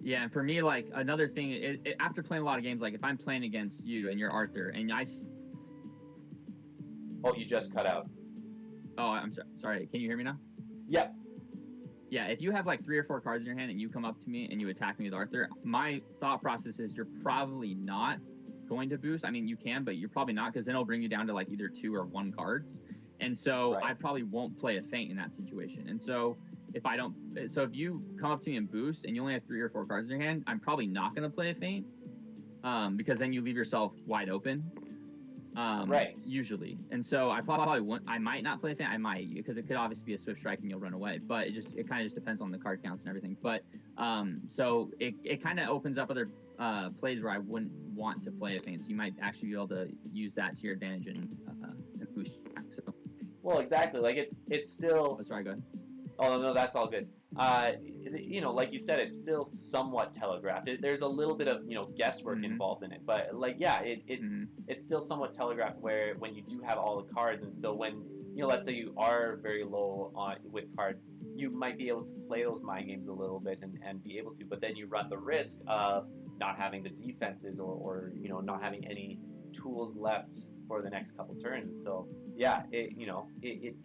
Yeah, and for me, like another thing, after playing a lot of games, like if I'm playing against you and you're Arthur, and oh, you just cut out. Oh, I'm sorry. Can you hear me now? Yep. Yeah, if you have like 3 or 4 cards in your hand and you come up to me and you attack me with Arthur, my thought process is you're probably not going to boost. I mean, you can, but you're probably not, because then it'll bring you down to like either 2 or 1 cards. And so I probably won't play a feint in that situation. And so if you come up to me and boost and you only have 3 or 4 cards in your hand, I'm probably not going to play a feint, because then you leave yourself wide open. Usually. And so I probably won't. I might not play a feint. I might, because it could obviously be a swift strike and you'll run away. But it kind of just depends on the card counts and everything. But so it kind of opens up other plays where I wouldn't want to play a feint. So you might actually be able to use that to your advantage and boost back. So. Well, exactly. Like it's still. Oh, sorry, go ahead. Oh no, that's all good. Like you said, it's still somewhat telegraphed. There's a little bit of guesswork Mm-hmm. involved in it, but like yeah, it's Mm-hmm. it's still somewhat telegraphed where when you do have all the cards, and so when let's say you are very low on with cards, you might be able to play those mind games a little bit and be able to, but then you run the risk of not having the defenses or not having any tools left for the next couple turns. So yeah, it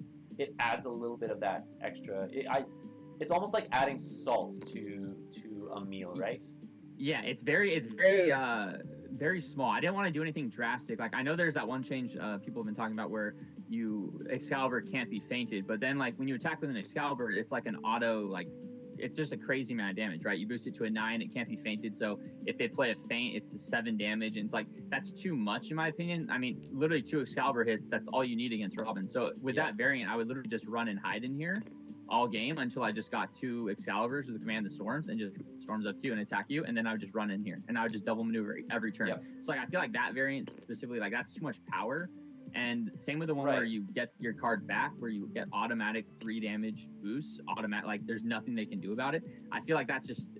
adds a little bit of that extra. It's almost like adding salt to a meal, right? Yeah, very small. I didn't want to do anything drastic. Like I know there's that one change people have been talking about where you Excalibur can't be fainted, but then like when you attack with an Excalibur, it's like an auto like it's just a crazy amount of damage, right? You boost it to a 9, it can't be fainted. So if they play a feint, it's a 7 damage, and it's like that's too much in my opinion. I mean, literally 2 Excalibur hits, that's all you need against Robin. So with that variant, I would literally just run and hide in here all game until I just got 2 Excaliburs with the command of the storms and just storms up to you and attack you, and then I would just run in here and I would just double maneuver every turn. Yep. So like I feel like that variant specifically, like that's too much power. And same with the one Right. where you get your card back, where you get automatic 3 damage boosts, automatic, like there's nothing they can do about it. I feel like that's just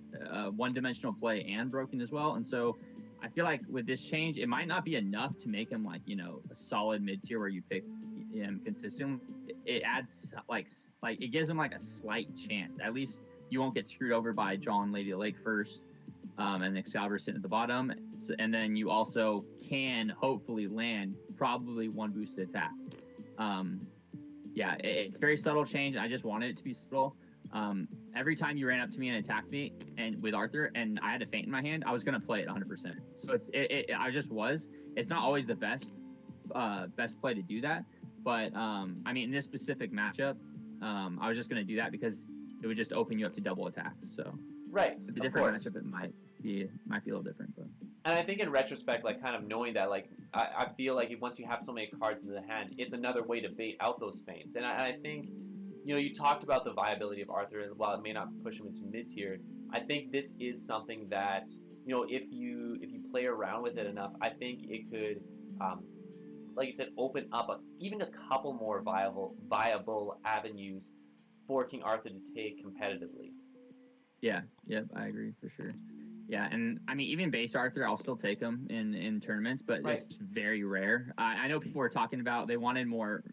one-dimensional play and broken as well. And so I feel like with this change, it might not be enough to make him like a solid mid tier where you pick him consistently. It adds like it gives him like a slight chance. At least you won't get screwed over by John Lady of the Lake first, and Excalibur sitting at the bottom, and then you also can hopefully land probably 1 boosted attack. Yeah, it's very subtle change. I just wanted it to be subtle. Every time you ran up to me and attacked me, and with Arthur, and I had a feint in my hand, I was gonna play it 100%. So I just was. It's not always the best play to do that, but I mean, in this specific matchup, I was just gonna do that because it would just open you up to double attacks. So right, a different matchup, it might be a little different, but. And I think in retrospect, like kind of knowing that, like I feel like once you have so many cards in the hand, it's another way to bait out those feints. And I think, you talked about the viability of Arthur, and while it may not push him into mid tier, I think this is something that if you play around with it enough, I think it could, like you said, open up even a couple more viable avenues for King Arthur to take competitively. Yeah, yep, I agree for sure. Yeah, and I mean, even base Arthur, I'll still take him in tournaments, but Right. it's very rare. I know people were talking about they wanted more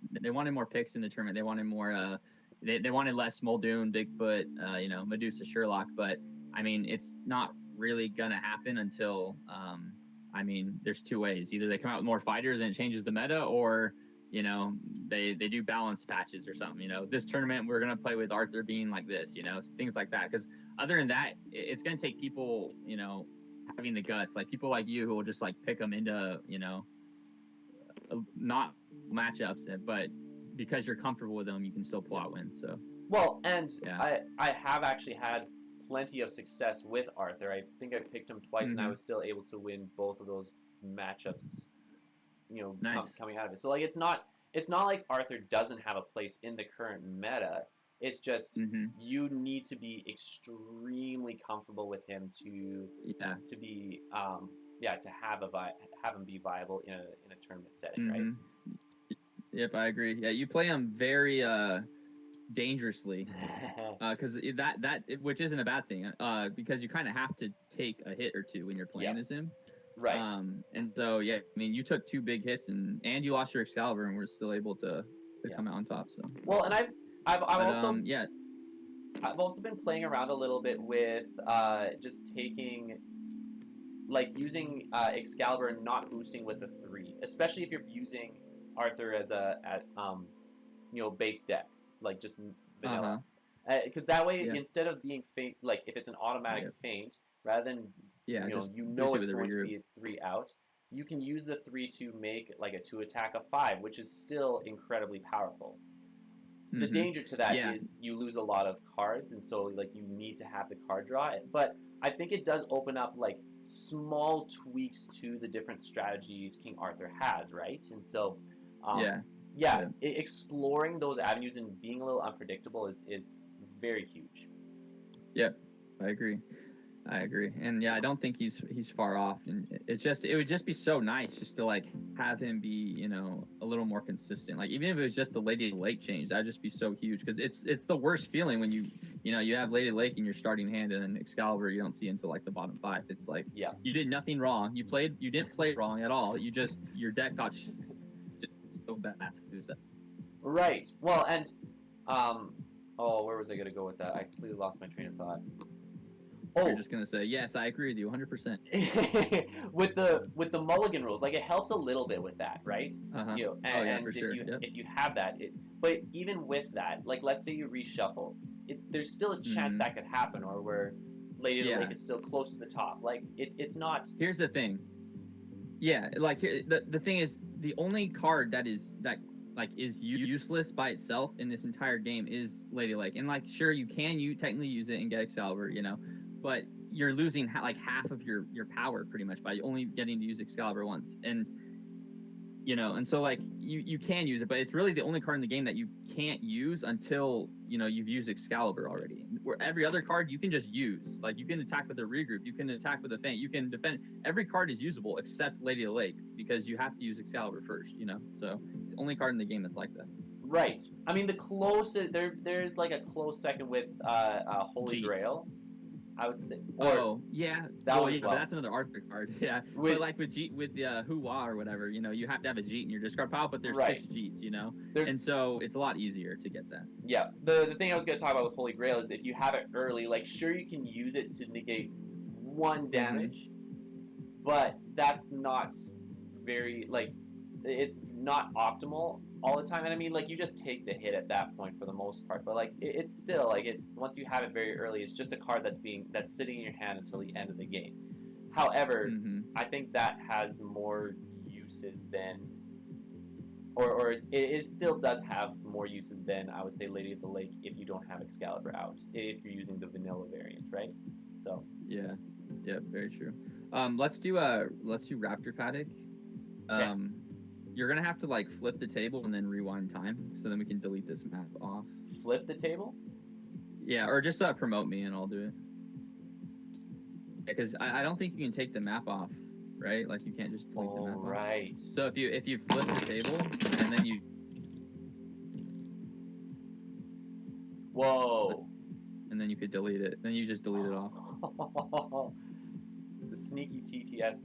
picks in the tournament. They wanted more. They wanted less Muldoon, Bigfoot, Medusa, Sherlock. But I mean, it's not really gonna happen until I mean, there's 2 ways. Either they come out with more fighters and it changes the meta, or they do balance patches or something. This tournament we're gonna play with Arthur being like this. Things like that. Because other than that, it's gonna take people having the guts, like people like you who will just like pick them into not matchups, but because you're comfortable with them, you can still pull out wins. So well, and yeah. I have actually had plenty of success with Arthur. I think I picked him twice, and I was still able to win both of those matchups. Nice. Coming out of it. So like, it's not like Arthur doesn't have a place in the current meta. It's just you need to be extremely comfortable with him to be to have him be viable in a tournament setting, right? Yep, I agree. Yeah, you play him very dangerously, because that which isn't a bad thing, because you kind of have to take a hit or two when you're playing as him. Right. And so yeah, I mean, you took 2 big hits and you lost your Excalibur, and we're still able to come out on top. So well, and I've also been playing around a little bit with just taking using Excalibur and not boosting with a 3, especially if you're using Arthur as base deck, like just vanilla. Because that way, instead of being feint, like if it's an automatic feint, rather than it's going to be a 3 out, you can use the 3 to make like a 2 attack a 5, which is still incredibly powerful. The danger to that is you lose a lot of cards, and so like you need to have the card draw. But I think it does open up like small tweaks to the different strategies King Arthur has, right? And so exploring those avenues and being a little unpredictable is very huge. Yep, I agree. I agree, and yeah, I don't think he's far off. And it would just be so nice just to like have him be a little more consistent. Like even if it was just the Lady of the Lake change, that'd just be so huge because it's the worst feeling when you have Lady of the Lake in your starting hand and then Excalibur you don't see until like the bottom five. It's like Yeah. you did nothing wrong. You didn't play wrong at all. Your deck got just so bad to lose that. Right. Well, and oh, where was I gonna go with that? I completely lost my train of thought. You're just gonna say yes, I agree with you 100%. with the mulligan rules, like it helps a little bit with that, right? Uh-huh. And For sure. if you have that, but even with that, like let's say you reshuffle, there's still a chance that could happen, or where Lady of the Lake is still close to the top. Like it's not. Here's the thing. Yeah, like the thing is, the only card that is useless by itself in this entire game is Lady Lake, and like sure you technically use it and get Excalibur, but you're losing like half of your power pretty much by only getting to use Excalibur once, and so like you can use it, but it's really the only card in the game that you can't use until you've used Excalibur already. Where every other card you can just use, like you can attack with a regroup, you can attack with a feint, you can defend. Every card is usable except Lady of the Lake because you have to use Excalibur first. So it's the only card in the game that's like that. Right. I mean, the closest there's like a close second with Holy Grail. I would say. But that's another Arthur card. Yeah, but like with the Hua or whatever, you have to have a Jeet in your discard pile, but there's 6 Jeets, and so it's a lot easier to get that. Yeah, the thing I was going to talk about with Holy Grail is if you have it early, like sure you can use it to negate 1 damage, but that's not very like it's not optimal all the time. And I mean, like you just take the hit at that point for the most part, but like it's still like it's once you have it very early, it's just a card that's sitting in your hand until the end of the game. However, I think that has more uses than, or it still does have more uses than I would say Lady of the Lake if you don't have Excalibur out, if you're using the vanilla variant, right? So yeah, very true. Let's do Raptor Paddock. You're gonna have to like flip the table and then rewind time, so then we can delete this map off. Flip the table? Yeah, or just promote me and I'll do it. Because I don't think you can take the map off, right? Like you can't just delete the map off. Right. So if you flip the table and then you. Whoa. And then you could delete it. Then you just delete it off. The sneaky TTS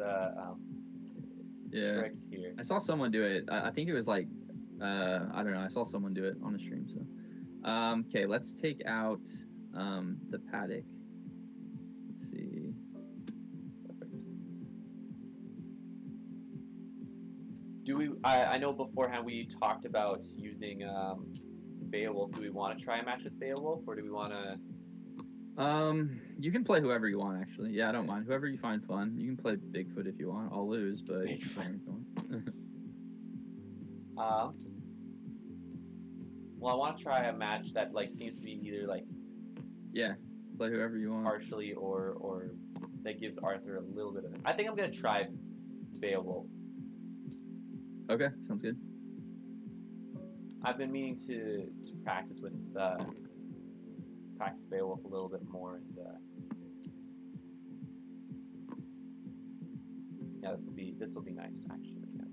tricks here. I saw someone do it. I think it was like I don't know. I saw someone do it on the stream. So okay, let's take out the Paddock. Let's see. Perfect. Do we? I know beforehand we talked about using Beowulf. Do we want to try a match with Beowulf, or do we want to? You can play whoever you want, actually. Yeah, I don't mind. Whoever you find fun. You can play Bigfoot if you want. I'll lose, but you can play if you want. Well, I want to try a match that like seems to be either like. Yeah, play whoever you want. Partially, or that gives Arthur a little bit of it. I think I'm gonna try Beowulf. Okay, sounds good. I've been meaning to practice with. Practice Beowulf a little bit more, and yeah, this will be nice actually. Yeah.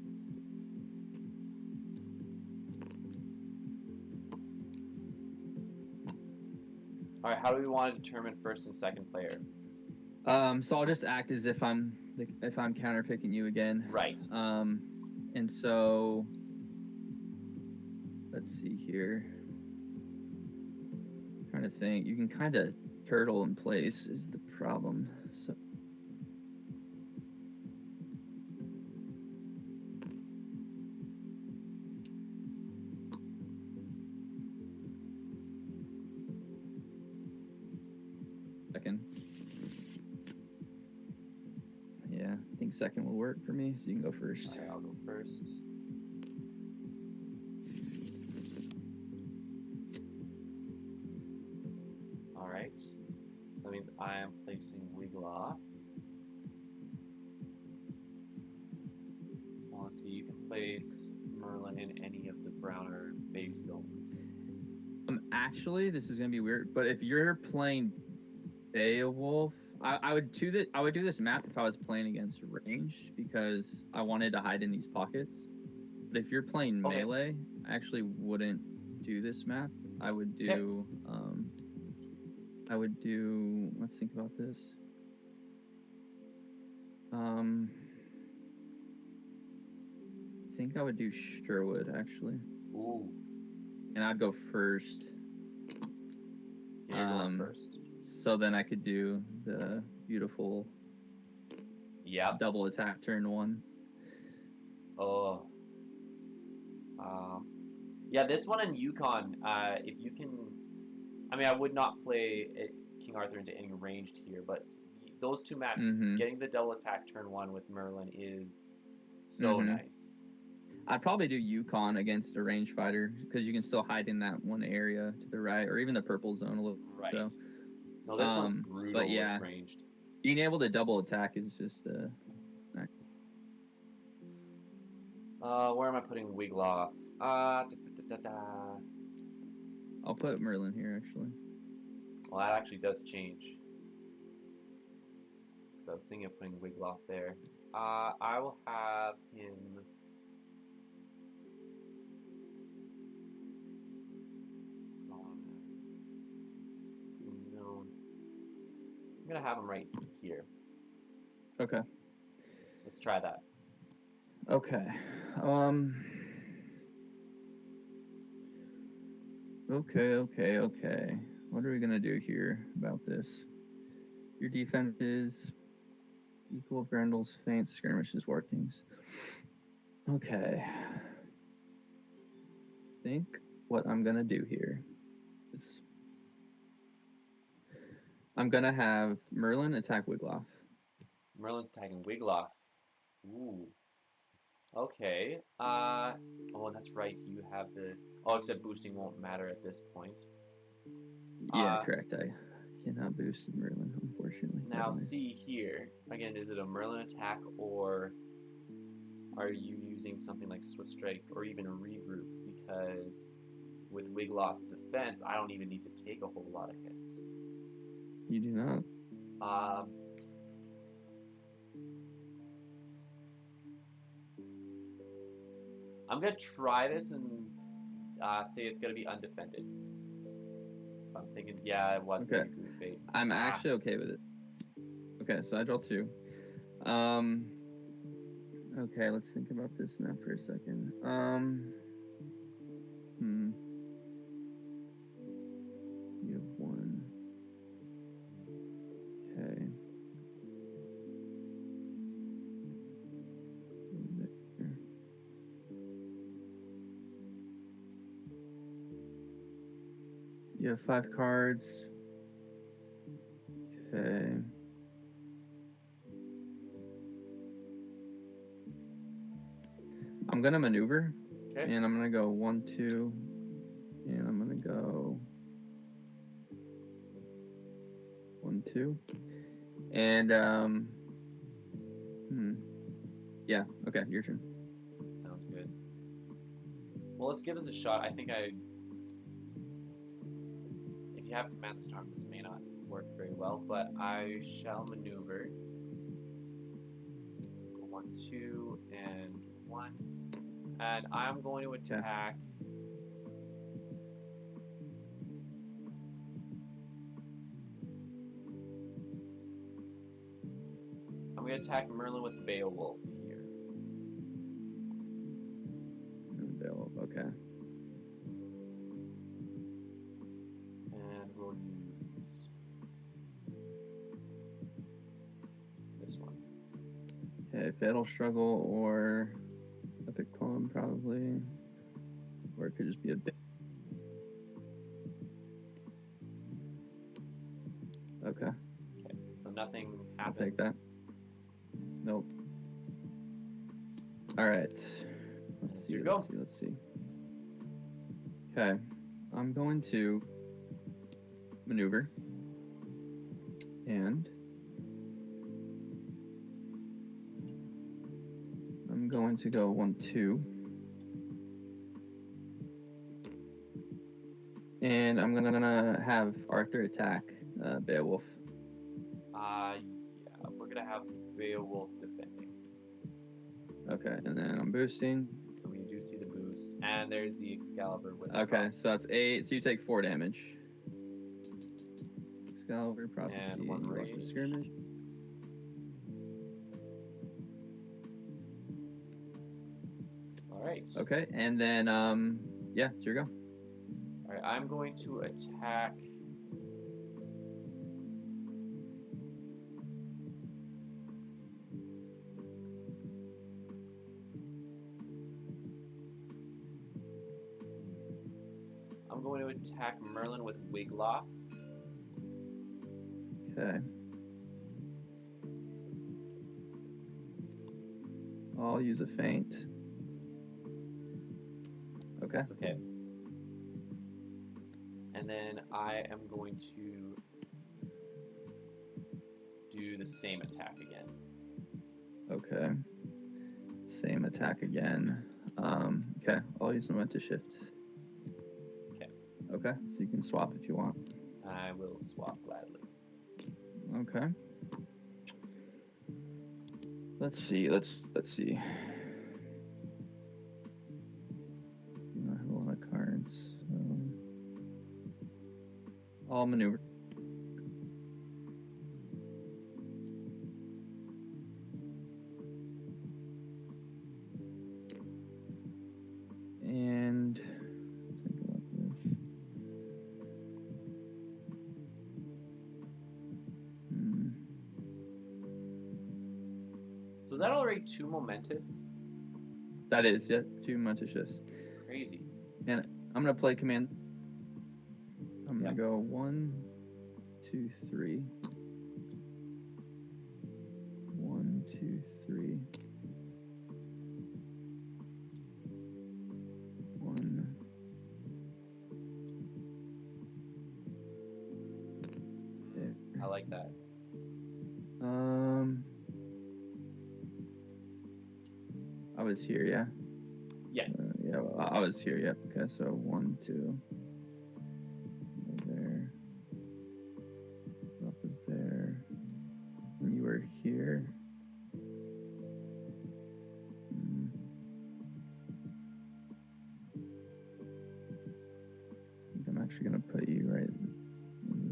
All right, how do we want to determine first and second player? So I'll just act as if I'm counter picking you again. Right. And so let's see here. Trying to think. You can kind of turtle in place is the problem. So second. Yeah, I think second will work for me. So you can go first. Okay, I'll go first. So that means I am placing Wiggloff. Well, let's see, you can place Merlin in any of the browner base zones. Actually, this is going to be weird, but if you're playing Beowulf, I would do this map if I was playing against ranged because I wanted to hide in these pockets. But if you're playing Okay. melee, I actually wouldn't do this map. I would do let's think about this. I think I would do Sherwood actually. Ooh. And I'd go first. You're going first. So then I could do the beautiful double attack turn 1. Oh. Yeah, this one in Yukon, if you can... I mean, I would not play King Arthur into any ranged here, but those two maps, getting the double attack turn 1 with Merlin is so nice. I'd probably do Yukon against a range fighter because you can still hide in that one area to the right, or even the purple zone a little. Right. So. No, this one's brutal but yeah, with ranged. Being able to double attack is just where am I putting Wiglaf? I'll put Merlin here actually. Well, that actually does change. Because I was thinking of putting Wiglaf there. I will have him... No. I'm going to have him right here. Okay. Let's try that. Okay. Okay. What are we gonna do here about this? Your defense is equal of Grendel's feints, skirmishes, workings. Okay. I think what I'm gonna do here is I'm gonna have Merlin attack Wiglaf. Merlin's attacking Wiglaf. Ooh. Okay. Oh, that's right. You have the... Oh, except boosting won't matter at this point. Yeah, correct. I cannot boost Merlin, unfortunately. Now, see here. Again, is it a Merlin attack, or are you using something like Swift Strike, or even a Regroup? Because with Wiglaf's defense, I don't even need to take a whole lot of hits. You do not. I'm going to try this and say it's going to be undefended. I'm thinking, yeah, it was the Regroup bait. I'm actually okay with it. Okay, so I draw 2. Okay, let's think about this now for a second. You have 1. Okay. There. You have 5 cards. Okay. I'm gonna maneuver, and I'm gonna go 1, 2, and I'm gonna go 1, 2, and yeah. Okay, your turn. Sounds good. Well, let's give this a shot. I think if you have Command the Storm, this may not work very well, but I shall maneuver. 1, 2, and 1. And I'm going to attack. I'm going to attack Merlin with Beowulf here. Beowulf, okay. And we'll use this one. Okay, Fatal Struggle or Epic Poem, probably. Or it could just be a bit. Okay. So nothing happens. I'll take that. Nope. All right. Let's see. Okay. I'm going to maneuver. And I'm going to go 1, 2. And I'm gonna have Arthur attack Beowulf. have Beowulf defending. Okay, and then I'm boosting. So we do see the boost, and there's the Excalibur with. Okay, so that's 8. So you take 4 damage. Excalibur, prophecy, And 1 you lost the rage. skirmish. All right. Okay, and then yeah, it's your go. All right, I'm going to attack. I'm going to attack Merlin with Wigloff. Okay. I'll use a feint. Okay. That's okay. And then I am going to do the same attack again. Okay. Same attack again. Okay, I'll use momentum shift. Okay. Okay, so you can swap if you want. I will swap gladly. Okay. Let's see. Let's see. You know, I have a lot of cards. I'll maneuver. And think about this. So is that already 2 momentous? That is, yeah, 2 momentum shifts. Crazy. And I'm gonna play command. I'm gonna go 1, 2, 3. 1, 2, 3. 1. There. I like that. I was here, yeah. Yes. Yeah, I was here. Yep. Okay, so 1, 2. Go there. Up was there. And you were here. I think I'm actually gonna put you right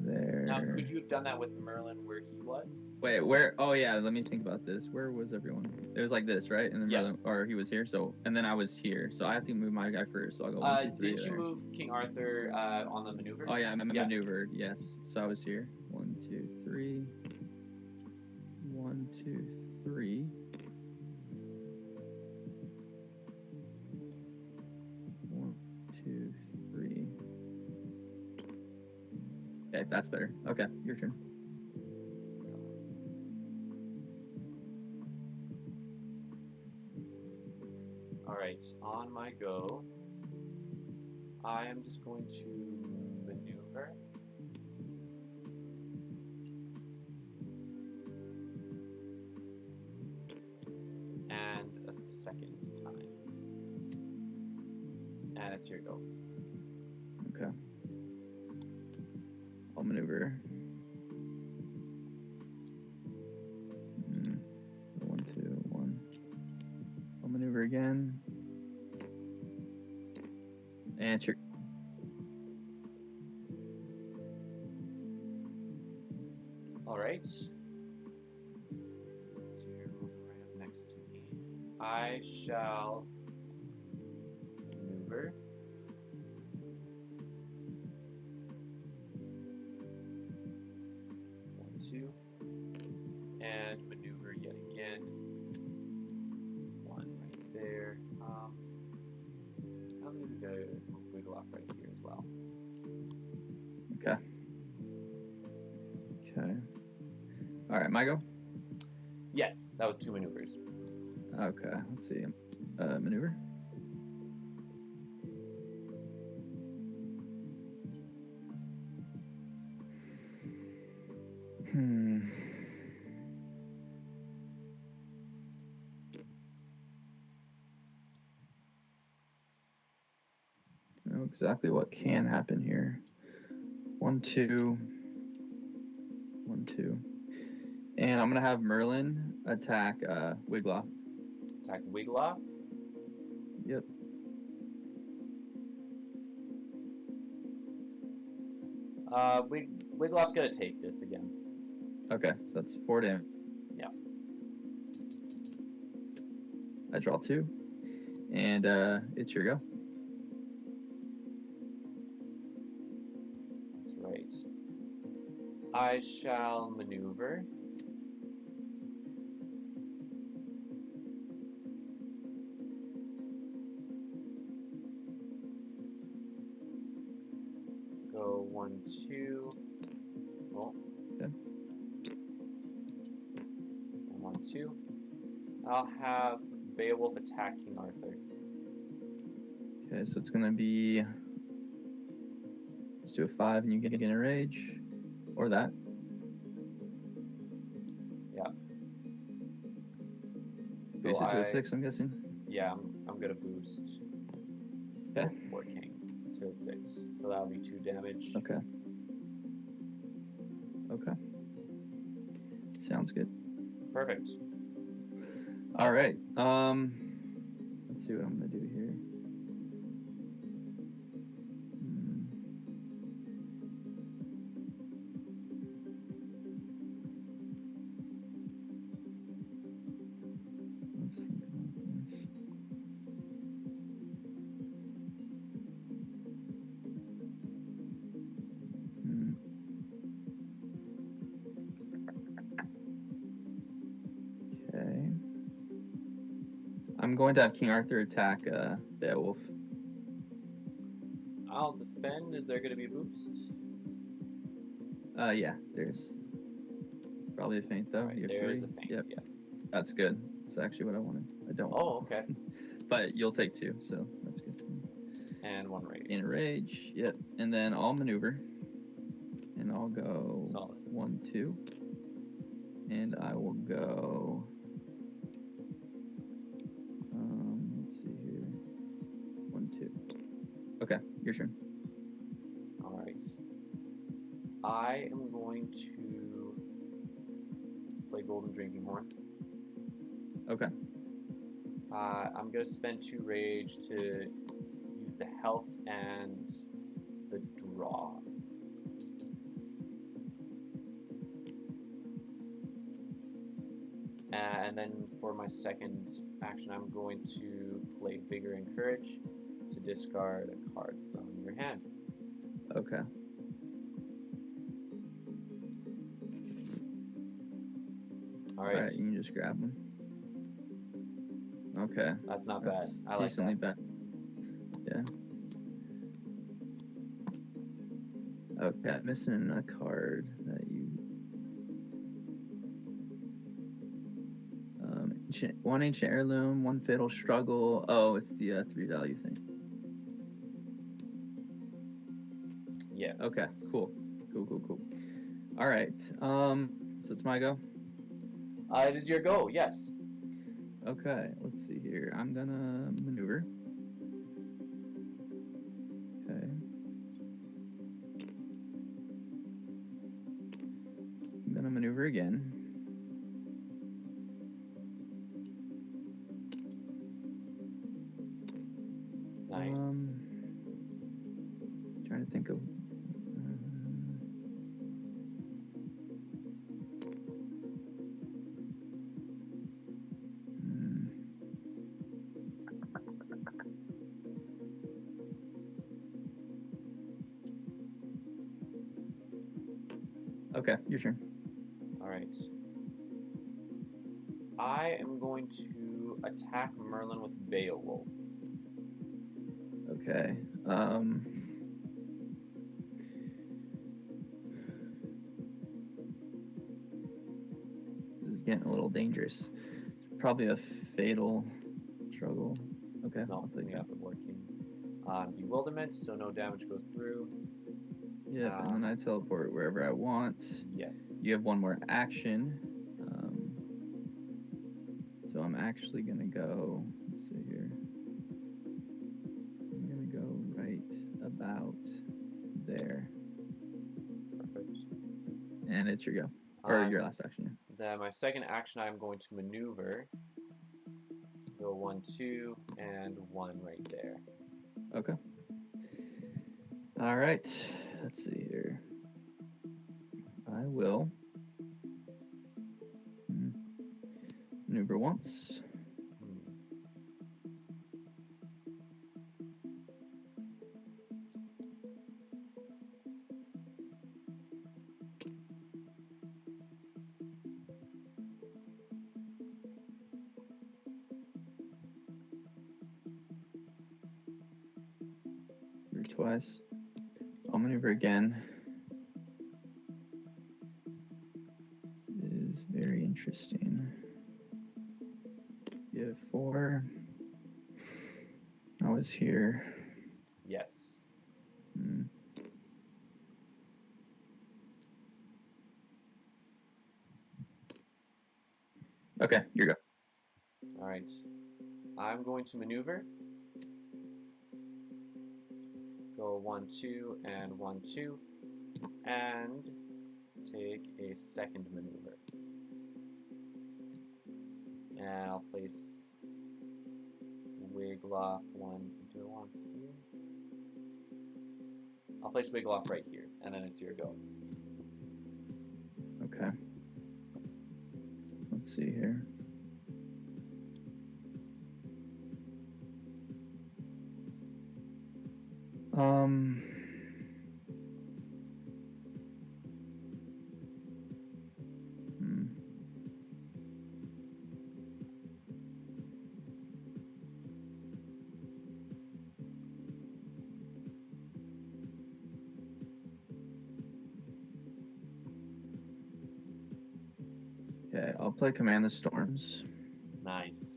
there. Now, could you have done that with Merlin where he was? Wait, where? Oh yeah, let me think about this. Where was everyone? It was like this, right? And then Merlin, Yes. or he was here. So, and then I was here. So I have to move my guy first. So I'll go 1, 2, 3. Did you move King Arthur on the maneuver? Oh yeah, I maneuvered. Yes. So I was here. 1, 2, 3. 1, 2, 3. 1, 2, 3. Okay, that's better. Okay, your turn. All right, on my go, I am just going to maneuver. And a second time. And it's your go. Okay. I'll maneuver. 1, 2, 1. I'll maneuver again. And it's your. All right. So you're moving right up next to me. I shall maneuver. One, 2. And maneuver yet again. 1 right there. I'm going to go wiggle off right here as well. Okay. Okay. All right, my go? Yes, that was 2 maneuvers. Okay, let's see. Maneuver. I know exactly what can happen here. 1, 2. 1, 2. And I'm gonna have Merlin attack Wiglaf. Attack Wiglaf. Yep. Wiglaf's gonna take this again. Okay, so that's 4 damage. Yeah. I draw 2, and it's your go. That's right. I shall maneuver. Go 1, 2. Oh. Okay. 1, 2. I'll have Beowulf attack King Arthur. Okay, so it's gonna be. Let's do a 5, and you get a rage, or that. Yeah. So Boost it to a 6, I'm guessing. Yeah, I'm gonna boost. Okay. War King to 6, so that'll be 2 damage. Okay. Okay. Sounds good. Perfect. All right. Let's see what I'm gonna do here. Let's think about this. Okay. I'm going to have King Arthur attack Beowulf. I'll defend. Is there gonna be a boost? Yeah, there's probably a feint though. Right, You have there 3. is a feint. Yep. Yes. That's good. That's actually what I wanted. I don't. Oh, okay. But you'll take 2, so that's good. And 1 rage. In a rage, yep. And then I'll maneuver, and I'll go Solid. 1, 2, and I will go. Let's see here. 1, 2. Okay, your turn. All right. I am going to play Golden Drinking Horn. Okay. I'm gonna spend 2 rage to use the health and the draw. And then for my second action, I'm going to play Vigor and Courage to discard a card from your hand. Okay. All right. All right, you can just grab them. Okay. That's not bad. I like decently that. bad. Yeah. Okay, I'm missing a card that you. One ancient heirloom, 1 fatal struggle. Oh, it's the 3 value thing. Yes. Okay, cool. All right. So it's my go. It is your go. Yes. Okay, let's see here. I'm gonna maneuver. Okay. I'm gonna maneuver again. Nice. Trying to think of. Okay, your turn. All right. I am going to attack Merlin with Beowulf. Okay. This is getting a little dangerous. Probably a fatal struggle. Okay, No, I'll take we that. got the War King. Bewilderment, so no damage goes through. Yep, and then I teleport wherever I want. Yes. You have 1 more action. So I'm actually going to go, let's see here. I'm going to go right about there. Perfect. And it's your go. Or your last action. Then my second action, I'm going to maneuver. Go 1, 2, and 1 right there. Okay. All right. Let's see here. I will maneuver once. Twice. I'll maneuver again. This is very interesting. You have 4. I was here. Yes. Okay, you go. All right. I'm going to maneuver. Go 1, 2, and 1, 2, and take a second maneuver. And I'll place Wiggloff 1. Do I want here? I'll place Wiggloff right here, and then it's your go. Okay. Let's see here. Okay, I'll play Command the Storms. Nice.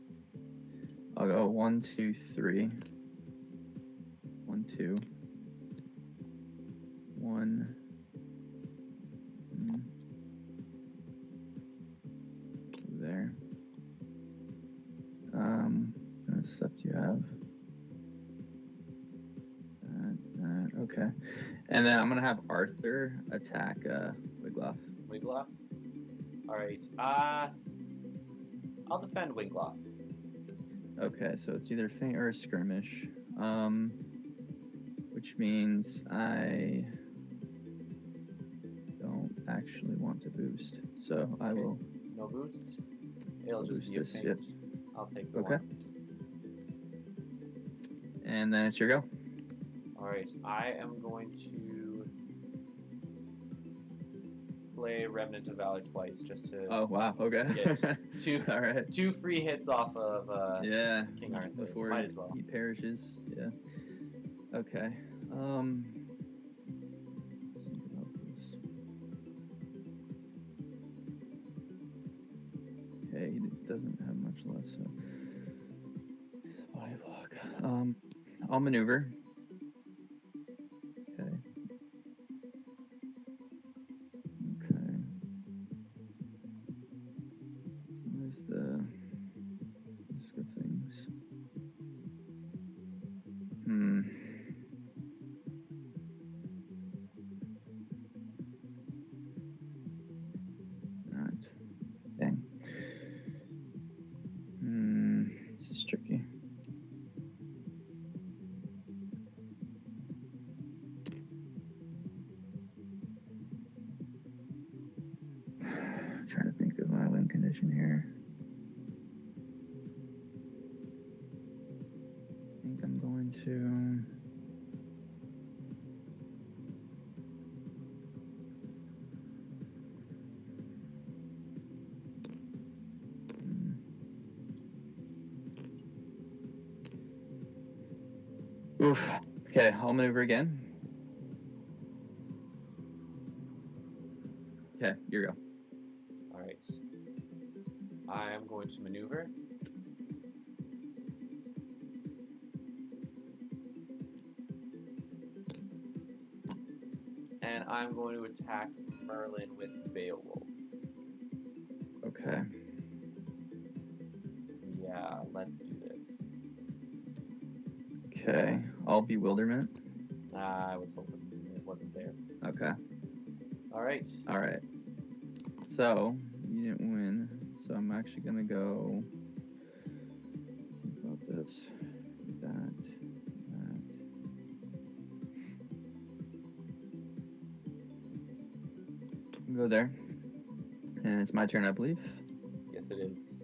I'll go 1, 2, 3. 1, 2. 1. There. What stuff do you have? That. Okay. And then I'm gonna have Arthur attack Wiggloff. Wiggloff? Alright. I'll defend Wiggloff. Okay, so it's either feint or a skirmish. Which means I don't actually want to boost. So okay. I will. No boost? It'll just be a feint. Yep. I'll take the one. And then it's your go. Alright, I am going to play Remnant of Valor twice just to get All right. 2 free hits off of King Arthur. Before might as well. He perishes. Yeah. Okay. Okay, he doesn't have much left, so body block. I'll maneuver. Okay. So there's the risk of things. Alright. Dang. This is tricky. I'm trying to think of my win condition here. I think I'm going to... Oof. Okay, I'll maneuver again. Okay, you go. Alright. I am going to maneuver. And I'm going to attack Merlin with Beowulf. Okay. Yeah, let's do this. Okay, all bewilderment. I was hoping it wasn't there. Okay. All right. All right. So you You didn't win, so I'm actually gonna go. Think about this. That. Go there. And it's my turn, I believe. Yes, it is.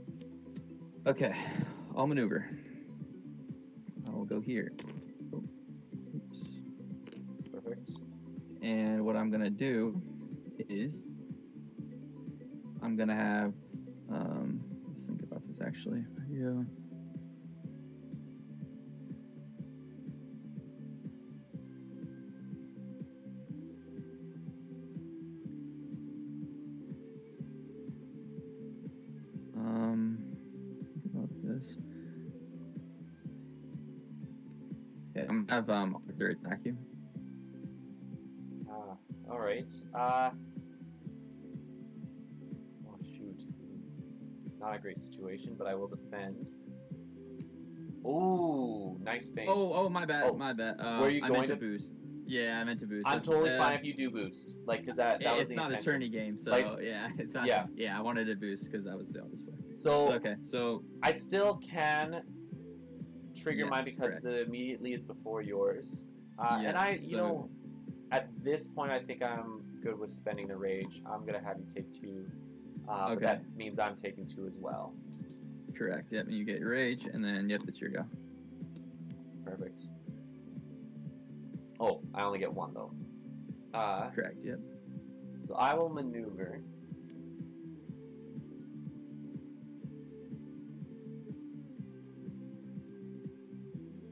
Okay. I'll maneuver. I will go here. Oh, oops. Perfect. And what I'm going to do is I'm going to have... let's think about this, actually. Yeah. Think about this. Okay, I'm gonna have Arthur attack you. All right. Oh shoot, this is not a great situation, but I will defend. Ooh, nice feint. Oh, my bad, my bad. Were you I going meant to to boost. Yeah, I meant to boost. I'm totally fine if you do boost, like, because that was It's the not intention. a tourney game, so Like, yeah, it's not. yeah. Yeah, I wanted to boost because that was the obvious way. So Okay, so I still can trigger mine yes, because correct. the immediately is before yours. Yeah, And I, so at this point, I think I'm good with spending the rage. I'm gonna have you take 2, but okay, that means I'm taking 2 as well. correct. Yep, and you get your rage, and then yep, it's your go. Perfect. Oh, I only get 1 though. Correct. Yep. So I will maneuver.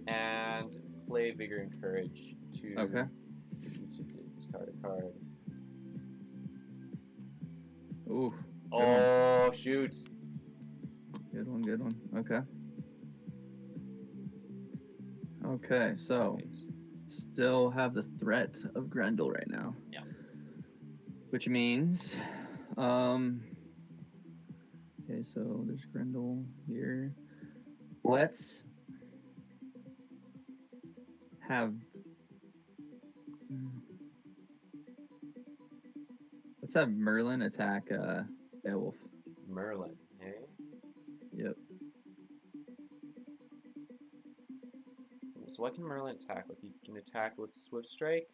And play Vigor and Courage to discard a card. Ooh. Oh, shoot. Good one. Good one. Okay. Okay, so still have the threat of Grendel right now. Yeah. Which means, okay, so there's Grendel here. Let's have Merlin attack Beowulf. Merlin, hey? Yep. So what can Merlin attack with? He can attack with Swift Strike,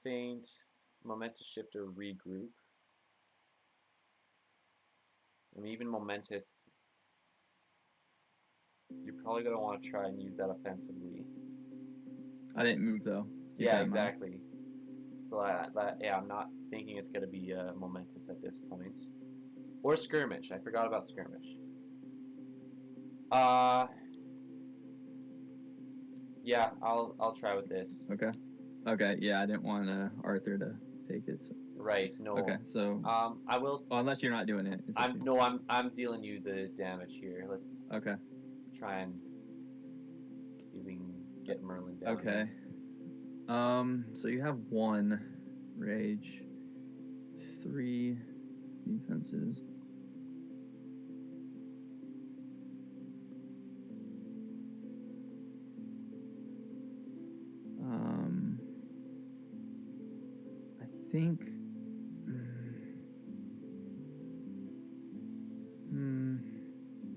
Feint, Momentous Shift, or Regroup. I mean, even Momentous, you're probably going to want to try and use that offensively. I didn't move, though. Keep Yeah, that in mind. exactly. So yeah, I'm not thinking it's going to be Momentous at this point. Or Skirmish. I forgot about Skirmish. Yeah, I'll try with this. Okay. Okay. Yeah, I didn't want Arthur to take it. So. Right. No. Okay. So. I will. Well, unless you're not doing it. I'm dealing you the damage here. Let's. Okay. Try and see if we can get Merlin down. Okay. Here. So you have 1 rage, 3 defenses. I think.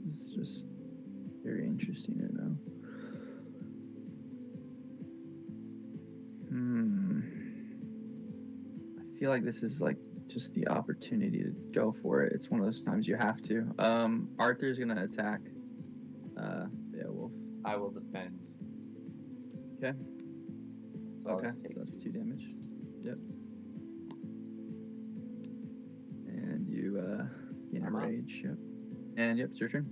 This is just very interesting right now. I feel like this is like just the opportunity to go for it. It's one of those times you have to. Arthur's gonna attack Beowulf. I will defend. Okay. So okay, so that's 2 damage. Yep. And you gain a rage. Yep. And yep, it's your turn.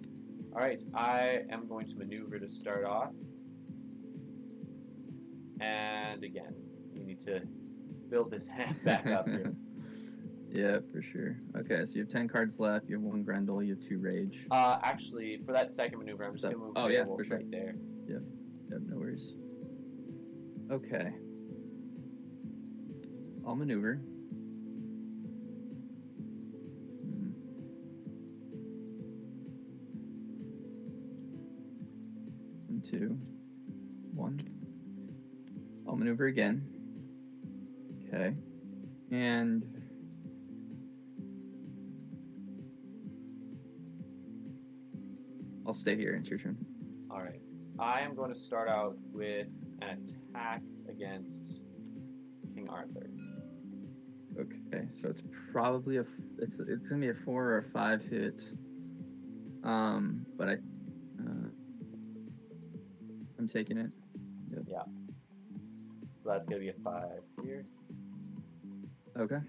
All right, I am going to maneuver to start off. And again, we need to build this hand back up here. Yeah, for sure. Okay, so you have 10 cards left. You have 1 Grendel. You have 2 rage. Actually, for that second maneuver, I'm just gonna move Beowulf for sure. right there. Yep. Yep. No worries. Okay. I'll maneuver. 2, 1. I'll maneuver again. Okay. And I'll stay here. It's your turn. All right. I am going to start out with an attack against King Arthur. Okay, so it's probably it's gonna be a 4 or a 5 hit. But I'm taking it. Yep. Yeah. So that's gonna be a 5 here. Okay.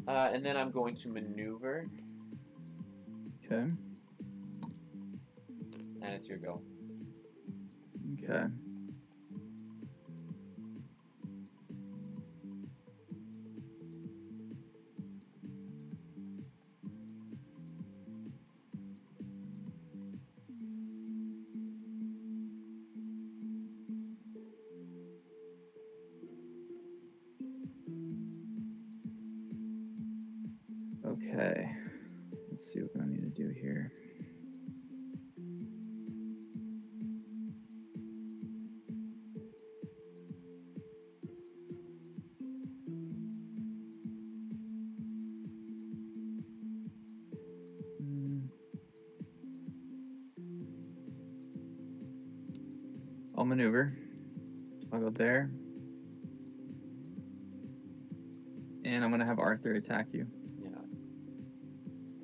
And then I'm going to maneuver, Okay. and it's your go. Okay. Okay. Let's see what I need to do here. I'll maneuver. I'll go there. And I'm going to have Arthur attack you.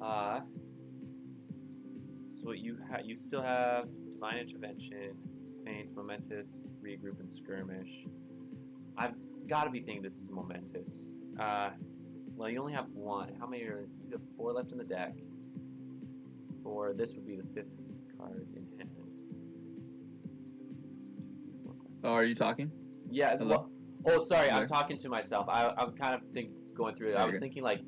Yeah. So you still have Divine Intervention, Feint, Momentous, Regroup, and Skirmish. I've got to be thinking this is Momentous. Well, you only have one. How many are you have 4 left in the deck? 4. This would be the 5th card in hand. Oh, are you talking? Yeah. Hello? Well, sorry, Hello? I'm talking to myself. I'm kind of going through it. I was thinking like,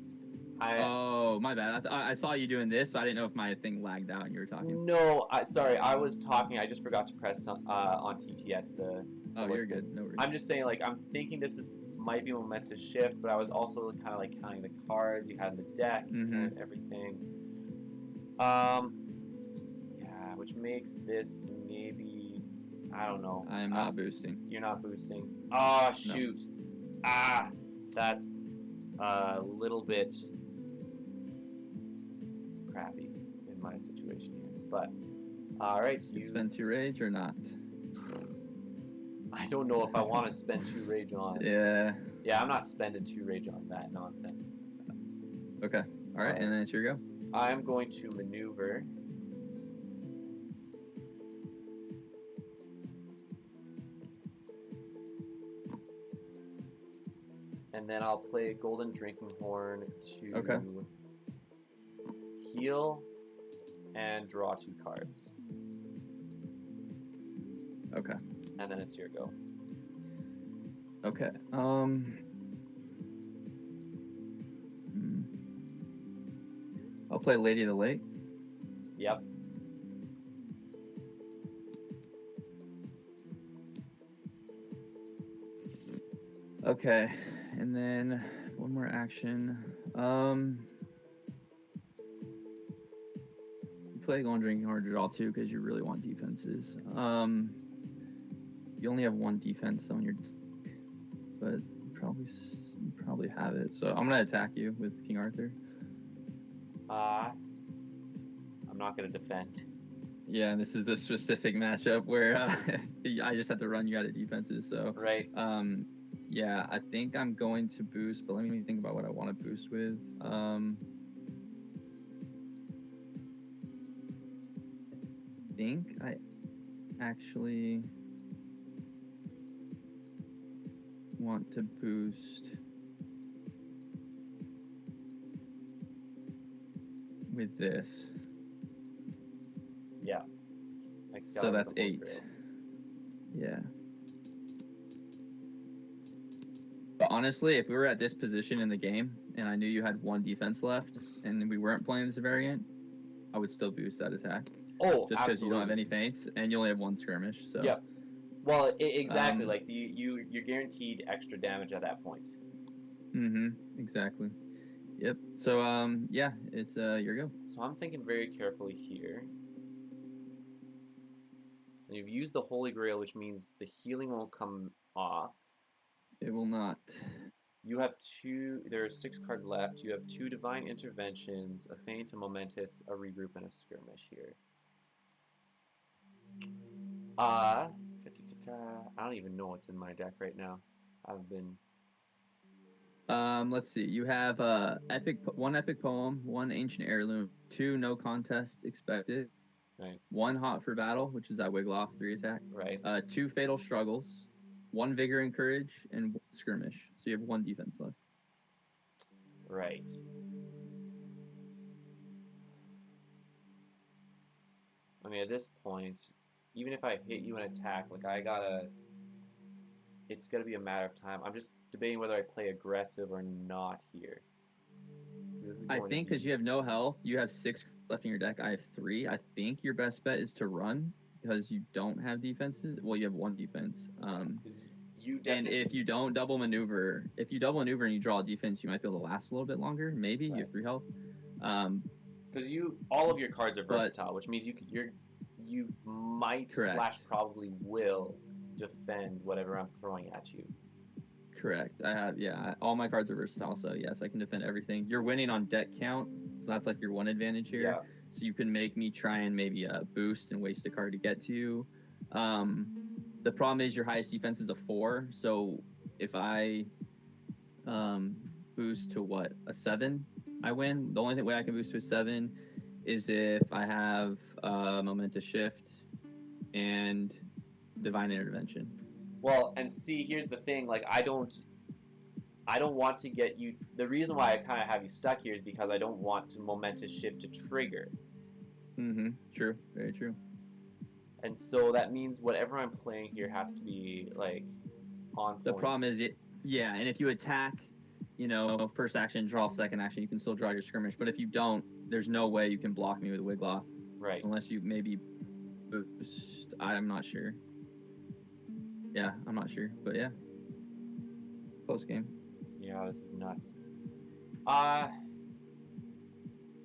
Oh, my bad. I saw you doing this, so I didn't know if my thing lagged out and you were talking. No, sorry, I was talking. I just forgot to press on TTS the. Oh, you're good. No worries. I'm just saying, like, I'm thinking this might be Momentous Shift, but I was also kind of like counting the cards you had in the deck and everything. Yeah, which makes this maybe, I don't know. I am not boosting. You're not boosting. Oh, shoot. No. That's a little bit crappy in my situation here. But, alright. You can spend 2 rage or not? I don't know if I want to spend 2 rage on. Yeah. Yeah, I'm not spending 2 rage on that nonsense. Okay. Alright, and then it's your go. I'm going to maneuver. And then I'll play Golden Drinking Horn to heal and draw 2 cards. Okay. And then it's your go. Okay. I'll play Lady of the Lake. Yep. Okay. And then one more action. You play Golden Drinking Horn to draw 2 because you really want defenses. You only have 1 defense on your deck, but you probably have it. So I'm gonna attack you with King Arthur. I'm not gonna defend. Yeah, and this is the specific matchup where I just have to run you out of defenses. So right. Yeah, I think I'm going to boost, but let me think about what I want to boost with. I think I actually want to boost with this. Yeah. So that's 8. Yeah. But honestly, if we were at this position in the game and I knew you had 1 defense left and we weren't playing this variant, I would still boost that attack. Oh, just because you don't have any feints and you only have 1 skirmish. So. Yep. Well, exactly. Like you're guaranteed extra damage at that point. Exactly. Yep. So yeah, it's your go. So I'm thinking very carefully here. And you've used the Holy Grail, which means the healing won't come off. It will not. You have two. There are 6 cards left. You have 2 divine interventions, a feint, a momentous, a regroup, and a skirmish here. I don't even know what's in my deck right now. I've been. Let's see. You have one epic poem, one ancient heirloom, 2 no contest expected, Right. 1 hot for battle, which is that wiggle off 3 attack. Right. 2 fatal struggles, 1 vigor and courage, and 1 skirmish. So you have 1 defense left. Right. I mean, at this point, even if I hit you in attack, like I gotta. It's gonna be a matter of time. I'm just debating whether I play aggressive or not here. I think because you have no health, you have 6 left in your deck. I have 3. I think your best bet is to run because you don't have defenses. Well, you have 1 defense. And if you don't double maneuver, and you draw a defense, you might be able to last a little bit longer. Maybe you have 3 health. Because all of your cards are versatile, which means you might / probably will defend whatever I'm throwing at you. Correct. I have all my cards are versatile, so yes, I can defend everything. You're winning on deck count, so that's like your 1 advantage here. Yeah. So you can make me try and maybe boost and waste a card to get to you. The problem is your highest defense is a 4, so if I boost to a 7, I win. The only way I can boost to a 7 is if I have momentous shift and divine intervention. Well, and see, here's the thing. Like, I don't want to get you. The reason why I kind of have you stuck here is because I don't want to momentous shift to trigger. True. Very true. And so that means whatever I'm playing here has to be like on point. The problem is, and if you attack, first action, draw second action, you can still draw your skirmish. But if you don't, there's no way you can block me with Wigloff. Right. Unless you maybe boost. I'm not sure. Yeah, I'm not sure. But yeah. Close game. Yeah, this is nuts.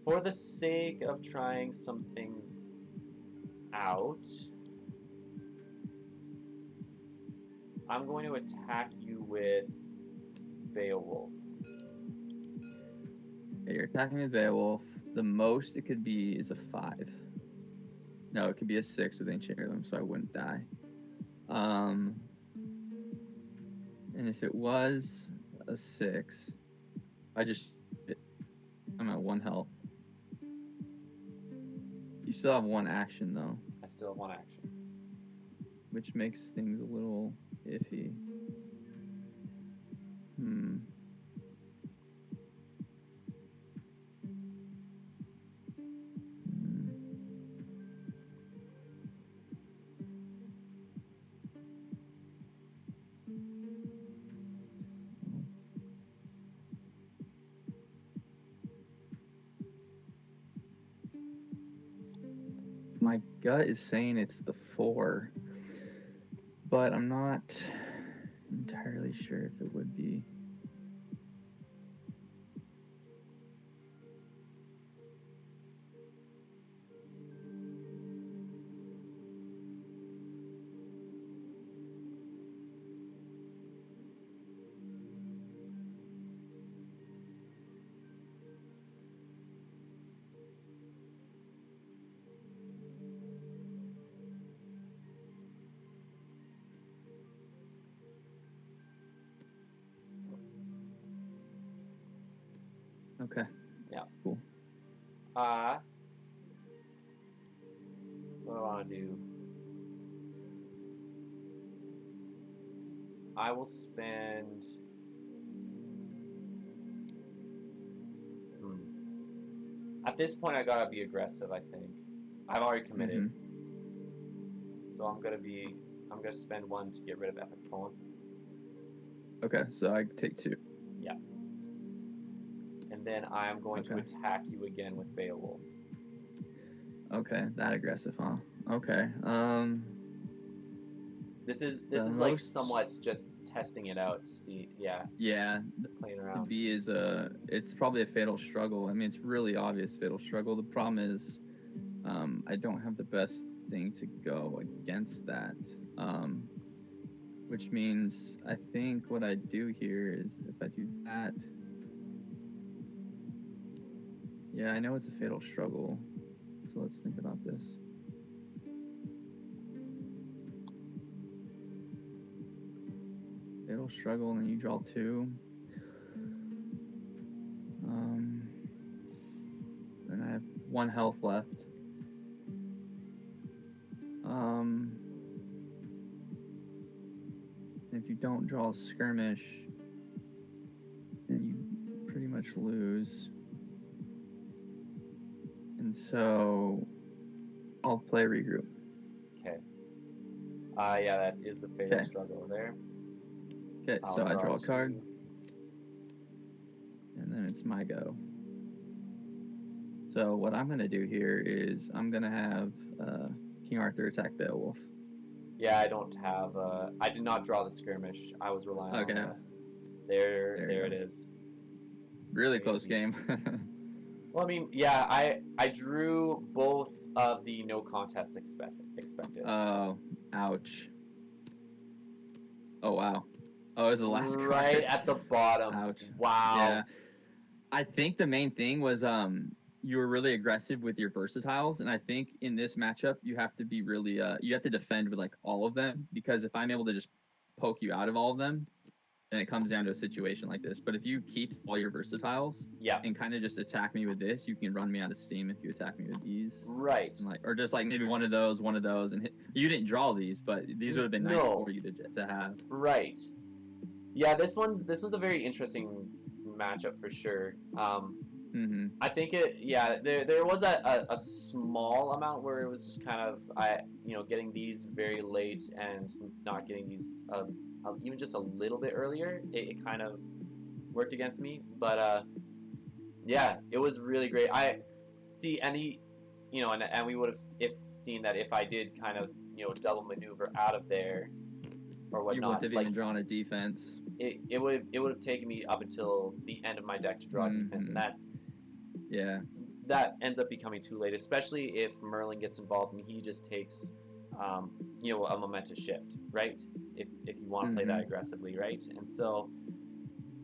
For the sake of trying some things out, I'm going to attack you with Beowulf. Okay, you're attacking with Beowulf. The most it could be is a 5. No, it could be a 6 with Ancient Heirloom, so I wouldn't die. And if it was a 6, I'm at 1 health. You still have 1 action, though. I still have 1 action. Which makes things a little iffy. My gut is saying it's the 4, but I'm not entirely sure if it would be. Okay. Yeah. Cool. So what I want to do, I will spend. At this point, I gotta be aggressive. I think I've already committed, so I'm gonna spend 1 to get rid of Epic Poem. Okay, so I take 2. Yeah. And then I'm going to attack you again with Beowulf. Okay, that aggressive, huh? Okay. This is like somewhat just testing it out. See, yeah. Yeah. Playing around. The B is it's probably a fatal struggle. I mean, it's really obvious fatal struggle. The problem is, I don't have the best thing to go against that. which means I think what I do here is if I do that, yeah, I know it's a fatal struggle. So let's think about this. Fatal struggle, and then you draw 2. Um, then I have 1 health left. Um, if you don't draw a skirmish, then you pretty much lose. And so I'll play regroup. Okay. Yeah, that is the fatal struggle there. Okay, so I draw a card. And then it's my go. So what I'm going to do here is I'm going to have King Arthur attack Beowulf. Yeah, I don't have. I did not draw the skirmish. I was relying on the. There it is. Really close game. Well, I mean, yeah, I drew both of the no contest expected. Oh, ouch. Oh, wow. Oh, it was the last card. Right at the bottom. Ouch. Wow. Yeah. I think the main thing was you were really aggressive with your versatiles, and I think in this matchup you have to be really you have to defend with like all of them, because if I'm able to just poke you out of all of them, then it comes down to a situation like this. But if you keep all your versatiles, yeah, and kind of just attack me with this, you can run me out of steam if you attack me with these. Right. And like, or just like maybe one of those, and hit. You didn't draw these, but these would have been nice for you to have. Right. Yeah, this one's a very interesting matchup for sure. I think there was a small amount where it was just kind of getting these very late and not getting these even just a little bit earlier. It kind of worked against me, but yeah, it was really great. I see, and and we would have seen that if I did kind of double maneuver out of there or whatnot. You wouldn't have even drawn a defense. It would have taken me up until the end of my deck to draw defense, and that ends up becoming too late, especially if Merlin gets involved and he just takes a momentous shift, right? If you want to play that aggressively, right? And so,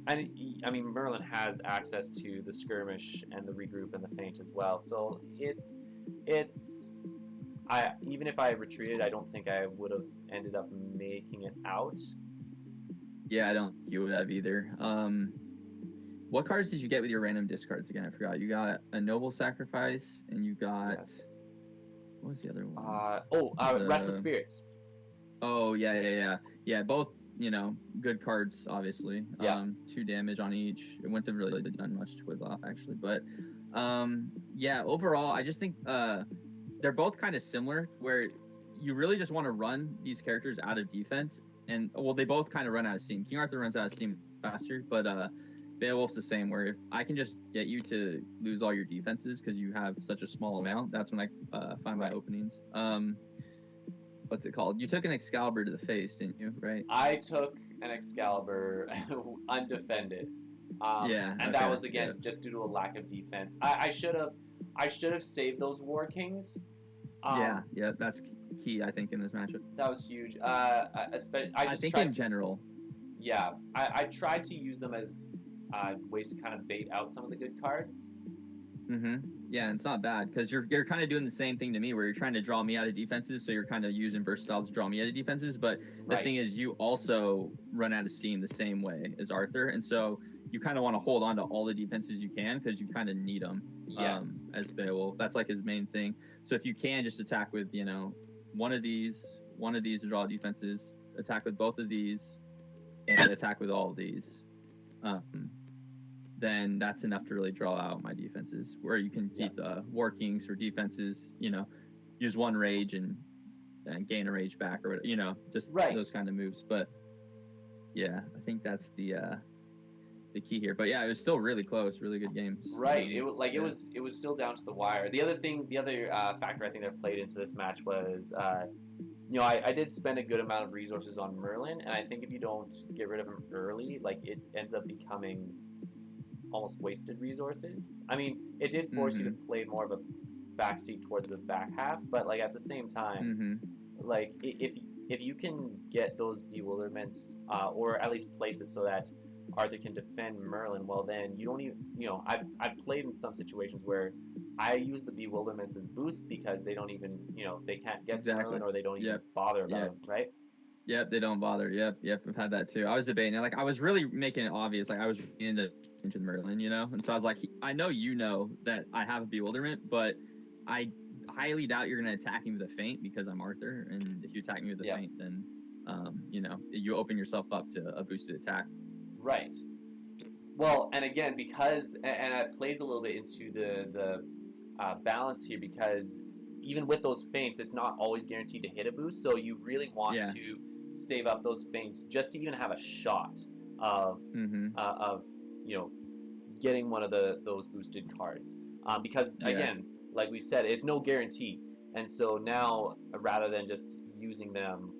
and I mean, Merlin has access to the skirmish and the regroup and the feint as well, so it's even if I retreated, I don't think I would have ended up making it out. Yeah, I don't think you would have either. What cards did you get with your random discards again? I forgot. You got a Noble Sacrifice, and you got what was the other one? Restless Spirits. Oh yeah. Both good cards, obviously. 2 damage on each. It wouldn't have really done much to Beowulf actually, but overall, I just think they're both kind of similar, where you really just want to run these characters out of defense, and they both kind of run out of steam. King Arthur runs out of steam faster, but Beowulf's the same, where if I can just get you to lose all your defenses because you have such a small amount, that's when I find my openings. What's it called? You took an Excalibur to the face, didn't you? Right? I took an Excalibur undefended. And that was again just due to a lack of defense. I should have saved those War Kings. That's key, I think, in this matchup. That was huge. I think in general. Yeah, I tried to use them as ways to kind of bait out some of the good cards. Yeah, and it's not bad because you're kind of doing the same thing to me, where you're trying to draw me out of defenses, so you're kind of using versatiles to draw me out of defenses. But the thing is, you also run out of steam the same way as Arthur, and so you kind of want to hold on to all the defenses you can because you kind of need them. Yes. As Beowulf, that's like his main thing. So if you can just attack with one of these to draw defenses, attack with both of these, and attack with all of these. Then that's enough to really draw out my defenses, where you can keep War Kings for defenses, use 1 rage and gain a rage back, or just those kind of moves. But yeah, I think that's the key here. But yeah, it was still really close, really good games. Right. It was still down to the wire. The other factor I think that played into this match was I did spend a good amount of resources on Merlin, and I think if you don't get rid of him early, it ends up becoming almost wasted resources. I mean, it did force you to play more of a backseat towards the back half, but at the same time, if if you can get those bewilderments, or at least place it so that Arthur can defend Merlin, well then you don't even, I've played in some situations where I use the bewilderments as boosts because they don't even, they can't get to Exactly. Merlin or they don't even Yep. bother about Yep. him, right? Yep, they don't bother. Yep, yep, I've had that too. I was debating, like I was really making it obvious, like I was into Merlin, and so I was like, I know that I have a bewilderment, but I highly doubt you're gonna attack me with a feint because I'm Arthur, and if you attack me with a Yeah, feint, then you open yourself up to a boosted attack. right. Well, and again, because and it plays a little bit into the balance here because even with those feints, it's not always guaranteed to hit a boost. So you really want Yeah. to save up those feints just to even have a shot of Mm-hmm. of you know getting one of those boosted cards. Because Yeah. again, like we said, it's no guarantee, and so now rather than just using them,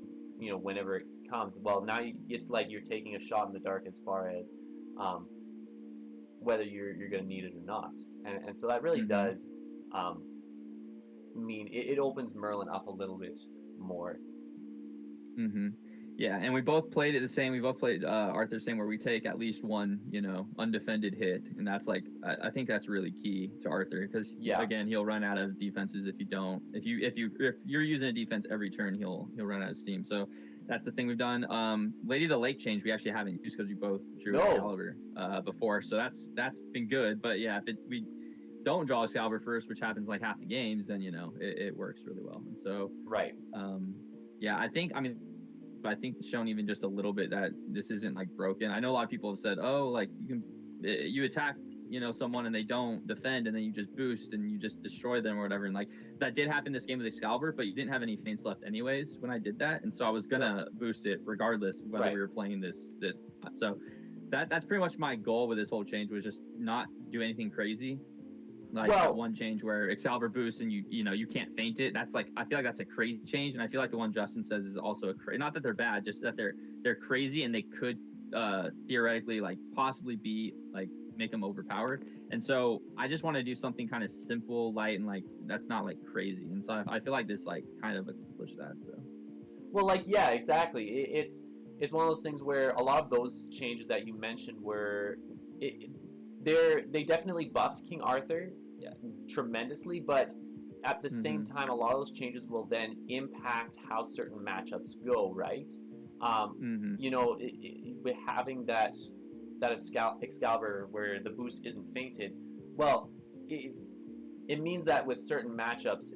whenever it comes, well, now it's like you're taking a shot in the dark as far as um, whether you're going to need it or not, and so that really Mm-hmm. does um, mean it opens Merlin up a little bit more. Mm-hmm. Yeah, and we both played it the same. We both played Arthur same, where we take at least one, undefended hit, and that's like I think that's really key to Arthur because Yeah. again he'll run out of defenses if you don't. If you're using a defense every turn, he'll run out of steam. So that's the thing we've done. Lady of the Lake change we actually haven't used because we both drew No. Excalibur before, so that's been good. But yeah, if we don't draw Excalibur first, which happens like half the games, then it works really well. And so Right. um, yeah, I think it's shown even just a little bit that this isn't like broken. I know a lot of people have said, "Oh, like you attack, someone and they don't defend, and then you just boost and you just destroy them or whatever." And like that did happen this game with Excalibur, but you didn't have any feints left anyways when I did that, and so I was Yep. gonna boost it regardless whether Right. we were playing this. So that's pretty much my goal with this whole change was just not do anything crazy like that Well, one change where Excalibur boosts and you can't feint it. That's like I feel like that's a crazy change, and I feel like the one Justin says is also not that they're bad, just that they're crazy and they could theoretically like possibly be like make them overpowered. And so I just want to do something kind of simple, light, and like that's not like crazy. And so I feel like this like kind of accomplished that. So like yeah, exactly. It's one of those things where a lot of those changes that you mentioned were it, they definitely buff King Arthur, yeah, tremendously, but at the same mm-hmm. time, a lot of those changes will then impact how certain matchups go, right? Mm-hmm. With having that Excalibur where the boost isn't fainted, well, it, it means that with certain matchups,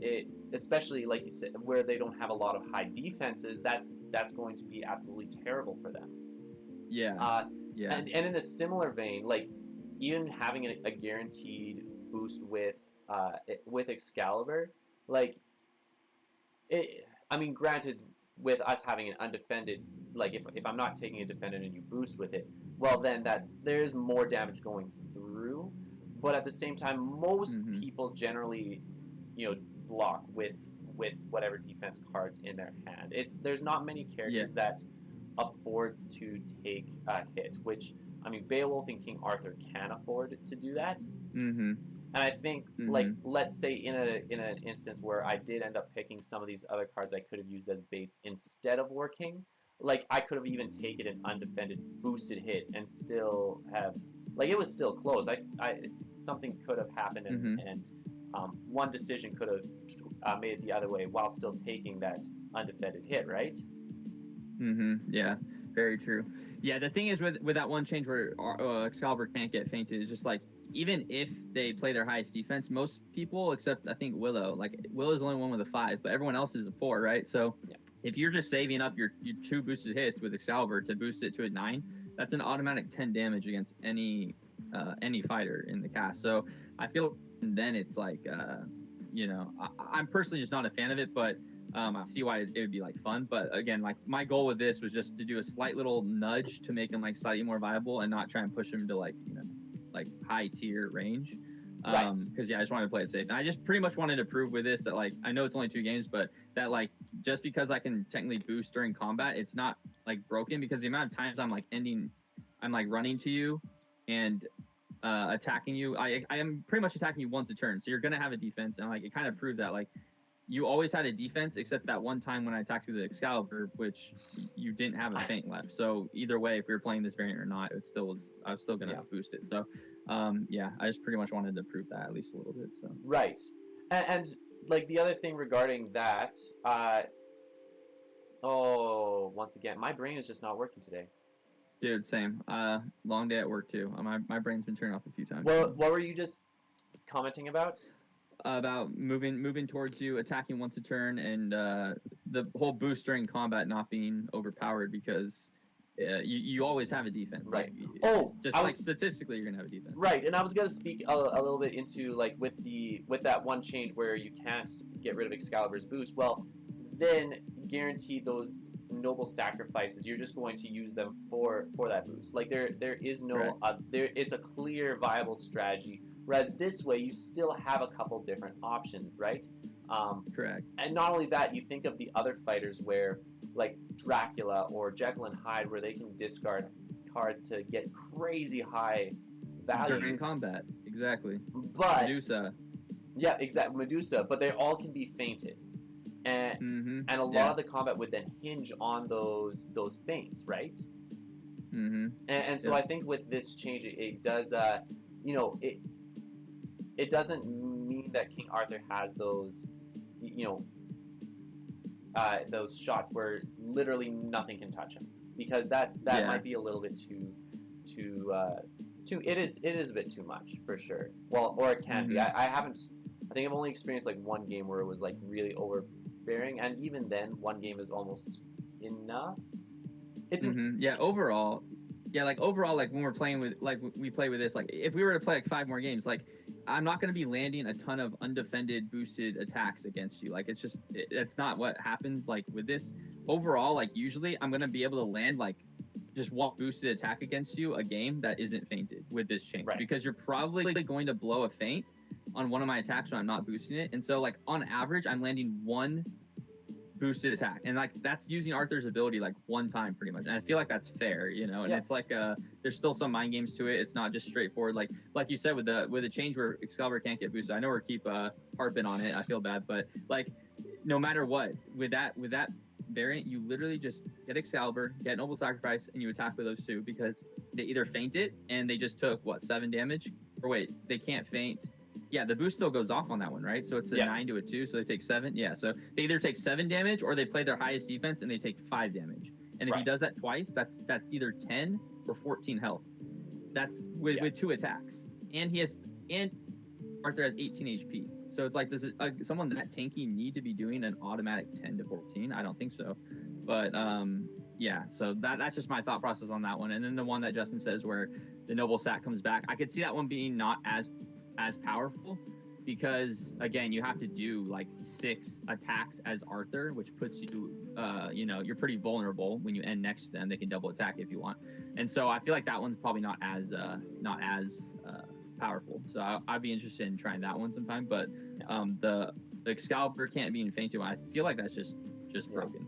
especially like you said, where they don't have a lot of high defenses, that's going to be absolutely terrible for them. Yeah. Uh, Yeah. and in a similar vein, like even having a guaranteed boost with Excalibur, like I mean, granted, with us having an undefended, like if I'm not taking a defended and you boost with it, well then there's more damage going through, but at the same time, most Mm-hmm. people generally, block with whatever defense cards in their hand. There's not many Yeah. characters that affords to take a hit, which I mean, Beowulf and King Arthur can afford to do that. Mm-hmm. And I think, Mm-hmm. like, let's say in an instance where I did end up picking some of these other cards I could have used as baits instead of War King, like I could have even taken an undefended boosted hit and still have, like, it was still close. I something could have happened Mm-hmm. and one decision could have made it the other way while still taking that undefended hit, right? Mm-hmm. So, Yeah, very true. Yeah, the thing is with that one change where Excalibur can't get fainted, is just like even if they play their highest defense, most people except I think Willow, like Willow's the only one with a 5, but everyone else is a 4, right? So yeah. if you're just saving up your 2 boosted hits with Excalibur to boost it to a 9, that's an automatic 10 damage against any fighter in the cast. So I feel then it's like I'm personally just not a fan of it, but I see why it would be like fun. But again, like my goal with this was just to do a slight little nudge to make him like slightly more viable and not try and push him to like like high tier range. Right. Because yeah, I just wanted to play it safe, and I just pretty much wanted to prove with this that like I know it's only 2 games, but that like just because I can technically boost during combat, it's not like broken because the amount of times I'm like running to you and attacking you. I am pretty much attacking you once a turn, so you're gonna have a defense, and like it kind of proved that like you always had a defense except that one time when I attacked you with the Excalibur, which you didn't have a feint left. So either way, if we were playing this variant or not, I was still gonna boost it. So yeah, I just pretty much wanted to prove that at least a little bit. So Right. And like the other thing regarding that, oh, once again, my brain is just not working today. dude, same. Long day at work too. My brain's been turned off a few times. Well, what were you just commenting about? About moving towards you, attacking once a turn, and the whole boost during combat not being overpowered because you always have a defense. Right. Like, just like statistically, you're gonna have a defense. Right, and I was gonna speak a little bit into like with that one change where you can't get rid of Excalibur's boost. Well, then guaranteed those noble sacrifices, you're just going to use them for that boost. Like there is no there. It's a clear viable strategy. Whereas this way, you still have a couple different options, right? Correct. And not only that, you think of the other fighters where, like Dracula or Jekyll and Hyde, where they can discard cards to get crazy high values during combat. Exactly. But Medusa. Yeah, exactly. Medusa, but they all can be feinted, and a lot of the combat would then hinge on those feints, right? And so I think with this change, it does, it doesn't mean that King Arthur has those, those shots where literally nothing can touch him, because that might be a little bit too it is a bit too much for sure. Well, or it can be. I think I've only experienced like one game where it was like really overbearing, and even then, one game is almost enough. It's overall, like when we're playing with, like we play with this, like if we were to play like 5 more games, like I'm not going to be landing a ton of undefended boosted attacks against you. Like it's not what happens. Like with this overall, like usually I'm going to be able to land like just one boosted attack against you a game that isn't feinted with this change, because you're probably going to blow a feint on one of my attacks when I'm not boosting it. And so like on average, I'm landing one boosted attack, and like that's using Arthur's ability like one time pretty much, and I feel like that's fair, and it's like there's still some mind games to it. It's not just straightforward like you said with the change where Excalibur can't get boosted. I know we're keep harping on it, I feel bad, but like no matter what, with that variant, you literally just get Excalibur, get Noble Sacrifice, and you attack with those two, because they either feint it and they just took 7 damage, or wait, they can't feint. Yeah, the boost still goes off on that one, right? So it's a 9 to a 2, so they take 7. Yeah, so they either take 7 damage or they play their highest defense and they take 5 damage. And if he does that twice, that's either 10 or 14 health. That's with 2 attacks. And Arthur has 18 HP. So it's like, does someone that tanky need to be doing an automatic 10 to 14? I don't think so. But yeah, so that's just my thought process on that one. And then the one that Justin says where the Noble Sack comes back, I could see that one being not as powerful, because again, you have to do like 6 attacks as Arthur, which puts you you're pretty vulnerable when you end next to them. They can double attack if you want, and so I feel like that one's probably not as powerful. So I'd be interested in trying that one sometime. But the Excalibur can't be feinted one, I feel like that's just broken.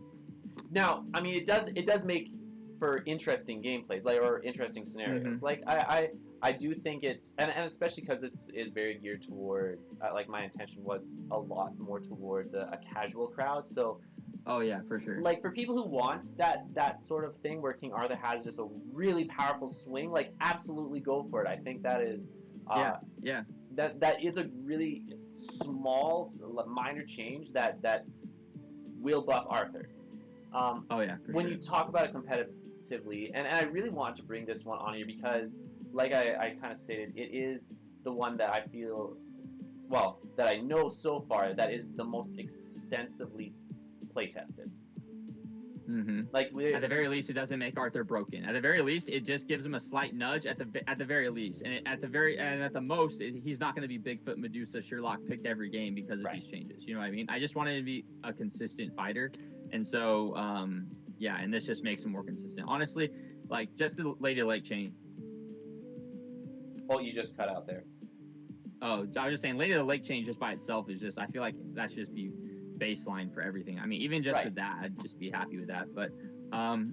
Now, I mean, it does make for interesting gameplays, like, or interesting scenarios. Like I do think it's, and especially because this is very geared towards, like my intention was a lot more towards a casual crowd. So, oh yeah, for sure. Like for people who want that sort of thing where King Arthur has just a really powerful swing, like absolutely go for it. I think that is, that is a really small, minor change that will buff Arthur. When you talk about it competitively, and I really want to bring this one on here because, like I kind of stated, it is the one that I feel, well, that I know so far that is the most extensively play tested. Like at the very least, it doesn't make Arthur broken. At the very least, it just gives him a slight nudge at the very least, and at the most, he's not going to be Bigfoot Medusa Sherlock picked every game because of these changes. You know what I mean? I just wanted to be a consistent fighter, and so and this just makes him more consistent. Honestly, like just the Lady Lake change. Oh, you just cut out there. Oh, I was just saying, Lady of the Lake change just by itself is just, I feel like that should just be baseline for everything. I mean, even just with that, I'd just be happy with that. But I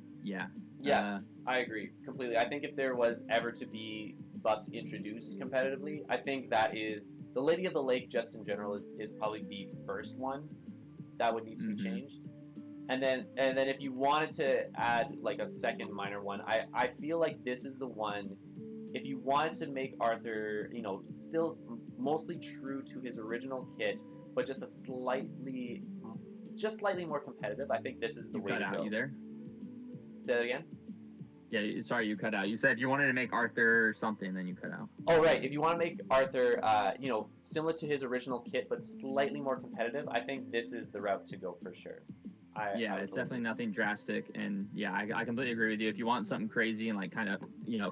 agree completely. I think if there was ever to be buffs introduced competitively, I think that is the Lady of the Lake just in general is probably the first one. that would need to be changed. And then if you wanted to add like a second minor one, I feel like this is the one. If you wanted to make Arthur, still mostly true to his original kit, but just slightly more competitive, I think this is the You way cut to out. go. You there? Say that again. Yeah, sorry, you cut out. You said if you wanted to make Arthur something, then you cut out. Oh, right. If you want to make Arthur, similar to his original kit, but slightly more competitive, I think this is the route to go for sure. Yeah, it's definitely nothing drastic, and yeah, I completely agree with you. If you want something crazy and like kind of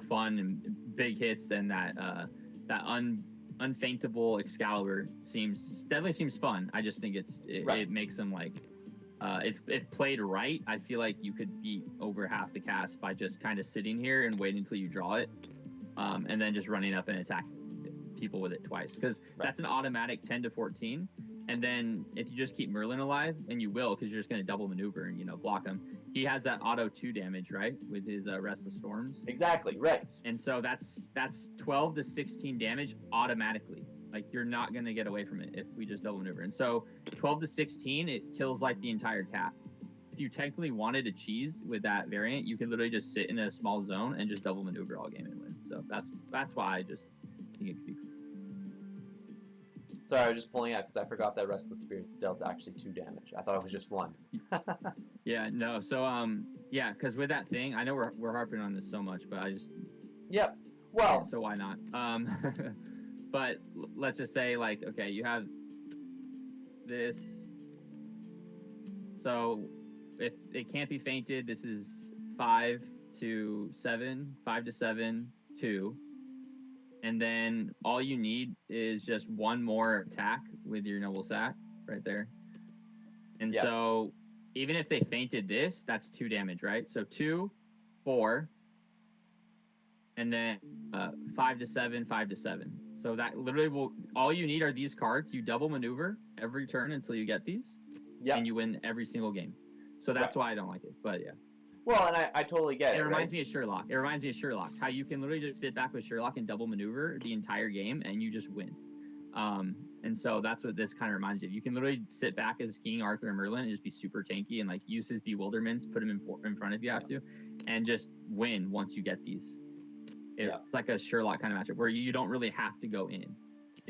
fun and big hits, then that unfaintable Excalibur definitely seems fun. I just think it makes them like if played right, I feel like you could beat over half the cast by just kind of sitting here and waiting until you draw it, and then just running up and attack people with it twice, because that's an automatic 10 to 14. And then if you just keep Merlin alive, and you will, because you're just going to double maneuver and block him. He has that auto 2 damage, right, with his Restless Storms. Exactly, right. And so that's 12 to 16 damage automatically. Like, you're not going to get away from it if we just double maneuver. And so 12 to 16, it kills like the entire cap. If you technically wanted to cheese with that variant, you could literally just sit in a small zone and just double maneuver all game and win. So that's why I just think it could be cool. Sorry, I was just pulling out because I forgot that Restless Spirits dealt actually 2 damage. I thought it was just 1. Yeah, no. So yeah, because with that thing, I know we're harping on this so much, but I just Yep. Well, yeah, so why not? But let's just say, like, okay, you have this. So if it can't be fainted, this is 5 to 7, 5 to 7, 2. And then all you need is just one more attack with your Noble Sack right there. And so even if they fainted this, that's 2 damage, right? So 2, 4, and then 5 to 7, 5 to 7. So that literally all you need are these cards. You double maneuver every turn until you get these, and you win every single game. So that's why I don't like it. But yeah. Well, and I totally get it. It reminds me of Sherlock. How you can literally just sit back with Sherlock and double maneuver the entire game, and you just win. And so that's what this kind of reminds you of. You can literally sit back as King Arthur and Merlin and just be super tanky and like use his bewilderments, put him in front if you have to, and just win once you get these. It's like a Sherlock kind of matchup where you don't really have to go in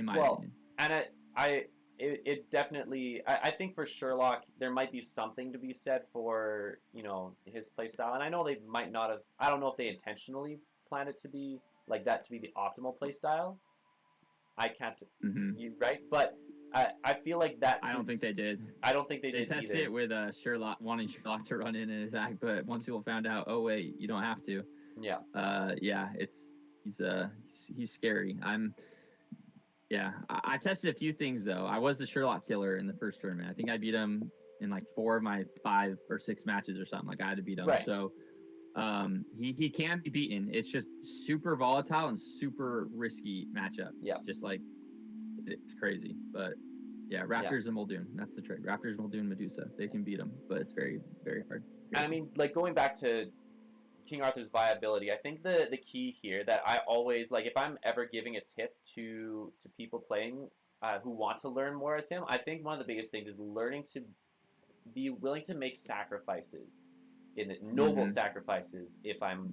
my opinion. And it definitely, I think for Sherlock, there might be something to be said for, his playstyle. And I know they might not have, I don't know if they intentionally planned it to be like that, to be the optimal playstyle. I can't, right? But I feel like that suits, I don't think they did. I don't think they did tested either. it with Sherlock, wanting Sherlock to run in and attack, but once people found out, oh wait, you don't have to. Yeah. He's scary. I tested a few things though. I was the Sherlock killer in the first tournament. I think I beat him in like 4 of my 5 or 6 matches or something. Like, I had to beat him. Right. So he can be beaten. It's just super volatile and super risky matchup. Yeah. Just like, it's crazy. But yeah, Raptors and Muldoon. That's the trick. Raptors, Muldoon, Medusa. They can beat him, but it's very, very hard. And I mean, like, going back to King Arthur's viability, I think the key here that I always, like, if I'm ever giving a tip to people playing who want to learn more as him, I think one of the biggest things is learning to be willing to make sacrifices, noble sacrifices, if I'm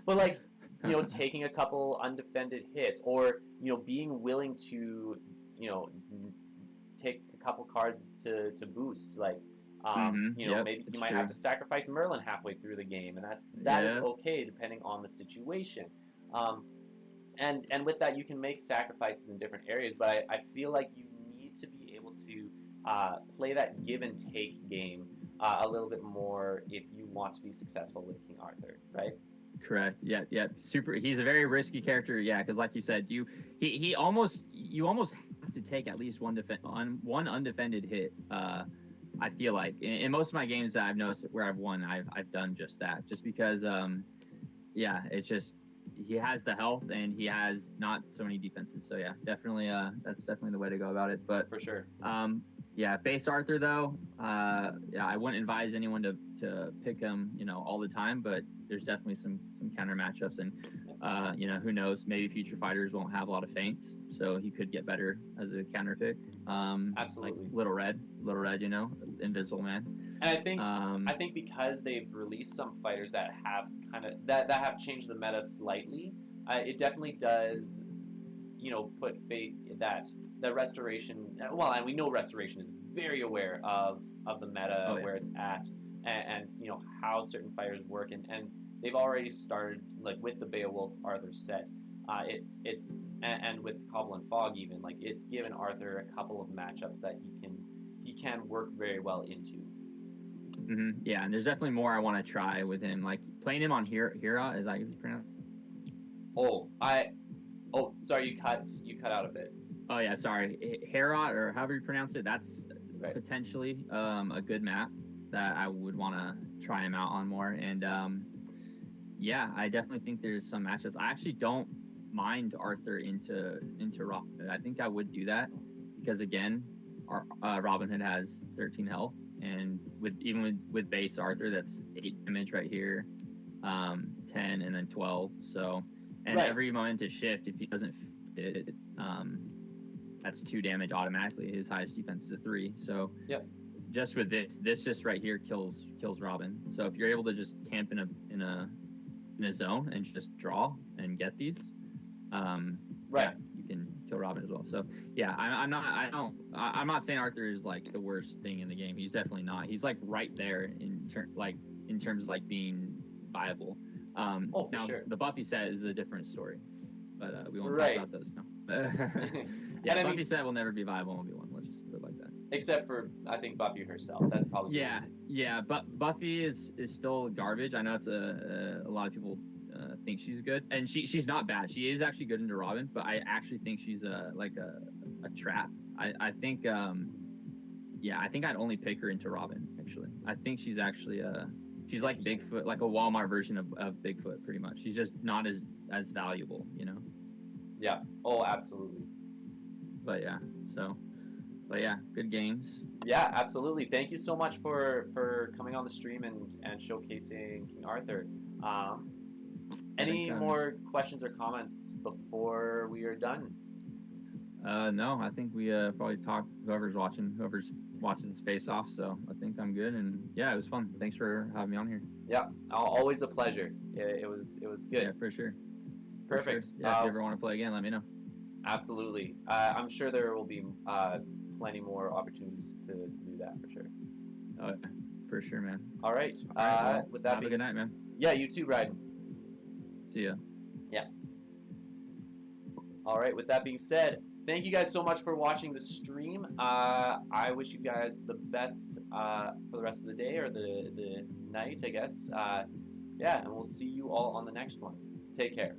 but like, taking a couple undefended hits, or being willing to take a couple cards to boost, like, maybe you might have to sacrifice Merlin halfway through the game, and that is okay depending on the situation. And with that, you can make sacrifices in different areas, but I feel like you need to be able to play that give and take game a little bit more if you want to be successful with King Arthur, right? Correct. Yeah. Super. He's a very risky character. Yeah, because like you said, you almost have to take at least one undefended hit. I feel like in most of my games that I've noticed where I've won, I've done just that. Just because, it's just he has the health and he has not so many defenses. So yeah, definitely, that's definitely the way to go about it. But for sure. Base Arthur though, I wouldn't advise anyone to pick him, all the time. But there's definitely some counter matchups, and who knows? Maybe future fighters won't have a lot of feints, so he could get better as a counter pick. Absolutely. Like Little Red. Little Red, Invisible Man. And I think because they've released some fighters that have kind of that have changed the meta slightly, it definitely does, put faith that the restoration. Well, and we know restoration is very aware of the meta, where it's at, and how certain fighters work, and they've already started like with the Beowulf Arthur set. And with Cobble and Fog even, like, it's given Arthur a couple of matchups that he can work very well into. Yeah, and there's definitely more I want to try with him, like playing him on Hera. Is that how you pronounce? Sorry, you cut out a bit. Oh yeah, sorry, Hera, or however you pronounce it. That's right. Potentially a good map that I would want to try him out on more. And yeah, I definitely think there's some matchups. I actually don't mind Arthur into Robin Hood. I think I would do that because, again, Robin Hood has 13 health, and with base Arthur, that's 8 damage right here, 10 and then 12. So, and every moment to shift, if he doesn't fit, that's 2 damage automatically. His highest defense is a 3. So just with this just right here kills Robin. So if you're able to just camp in a zone and just draw and get these, yeah, you can kill Robin as well. So yeah, I'm not saying Arthur is like the worst thing in the game. He's definitely not. He's like right there in terms of like being viable. Now sure. The Buffy set is a different story, but we won't talk about those now. Yeah, Buffy set will never be viable in 1v1. Let's just put it like that. Except for, I think, Buffy herself. That's probably but Buffy is still garbage. I know it's a lot of people think she's good, and she's not bad. She is actually good into Robin, but I actually think she's a trap. I think I think I'd only pick her into Robin. Actually, I think she's actually she's like Bigfoot, like a Walmart version of Bigfoot, pretty much. She's just not as valuable, Yeah. Oh, absolutely. But yeah, good games. Yeah, absolutely. Thank you so much for coming on the stream and showcasing King Arthur. Any more questions or comments before we are done? No, I think we probably talked whoever's watching this face off. So I think I'm good, and yeah, it was fun. Thanks for having me on here. Yeah, always a pleasure. It was good. Yeah, for sure. Perfect. For sure. Yeah, if you ever want to play again, let me know. Absolutely. I'm sure there will be plenty more opportunities to do that for sure. Oh, for sure, man. All right. With that, have a good night, man. Yeah, you too, Ryden. See ya. Yeah. All right. With that being said, thank you guys so much for watching the stream. I wish you guys the best for the rest of the day or the night, I guess. Yeah, and we'll see you all on the next one. Take care.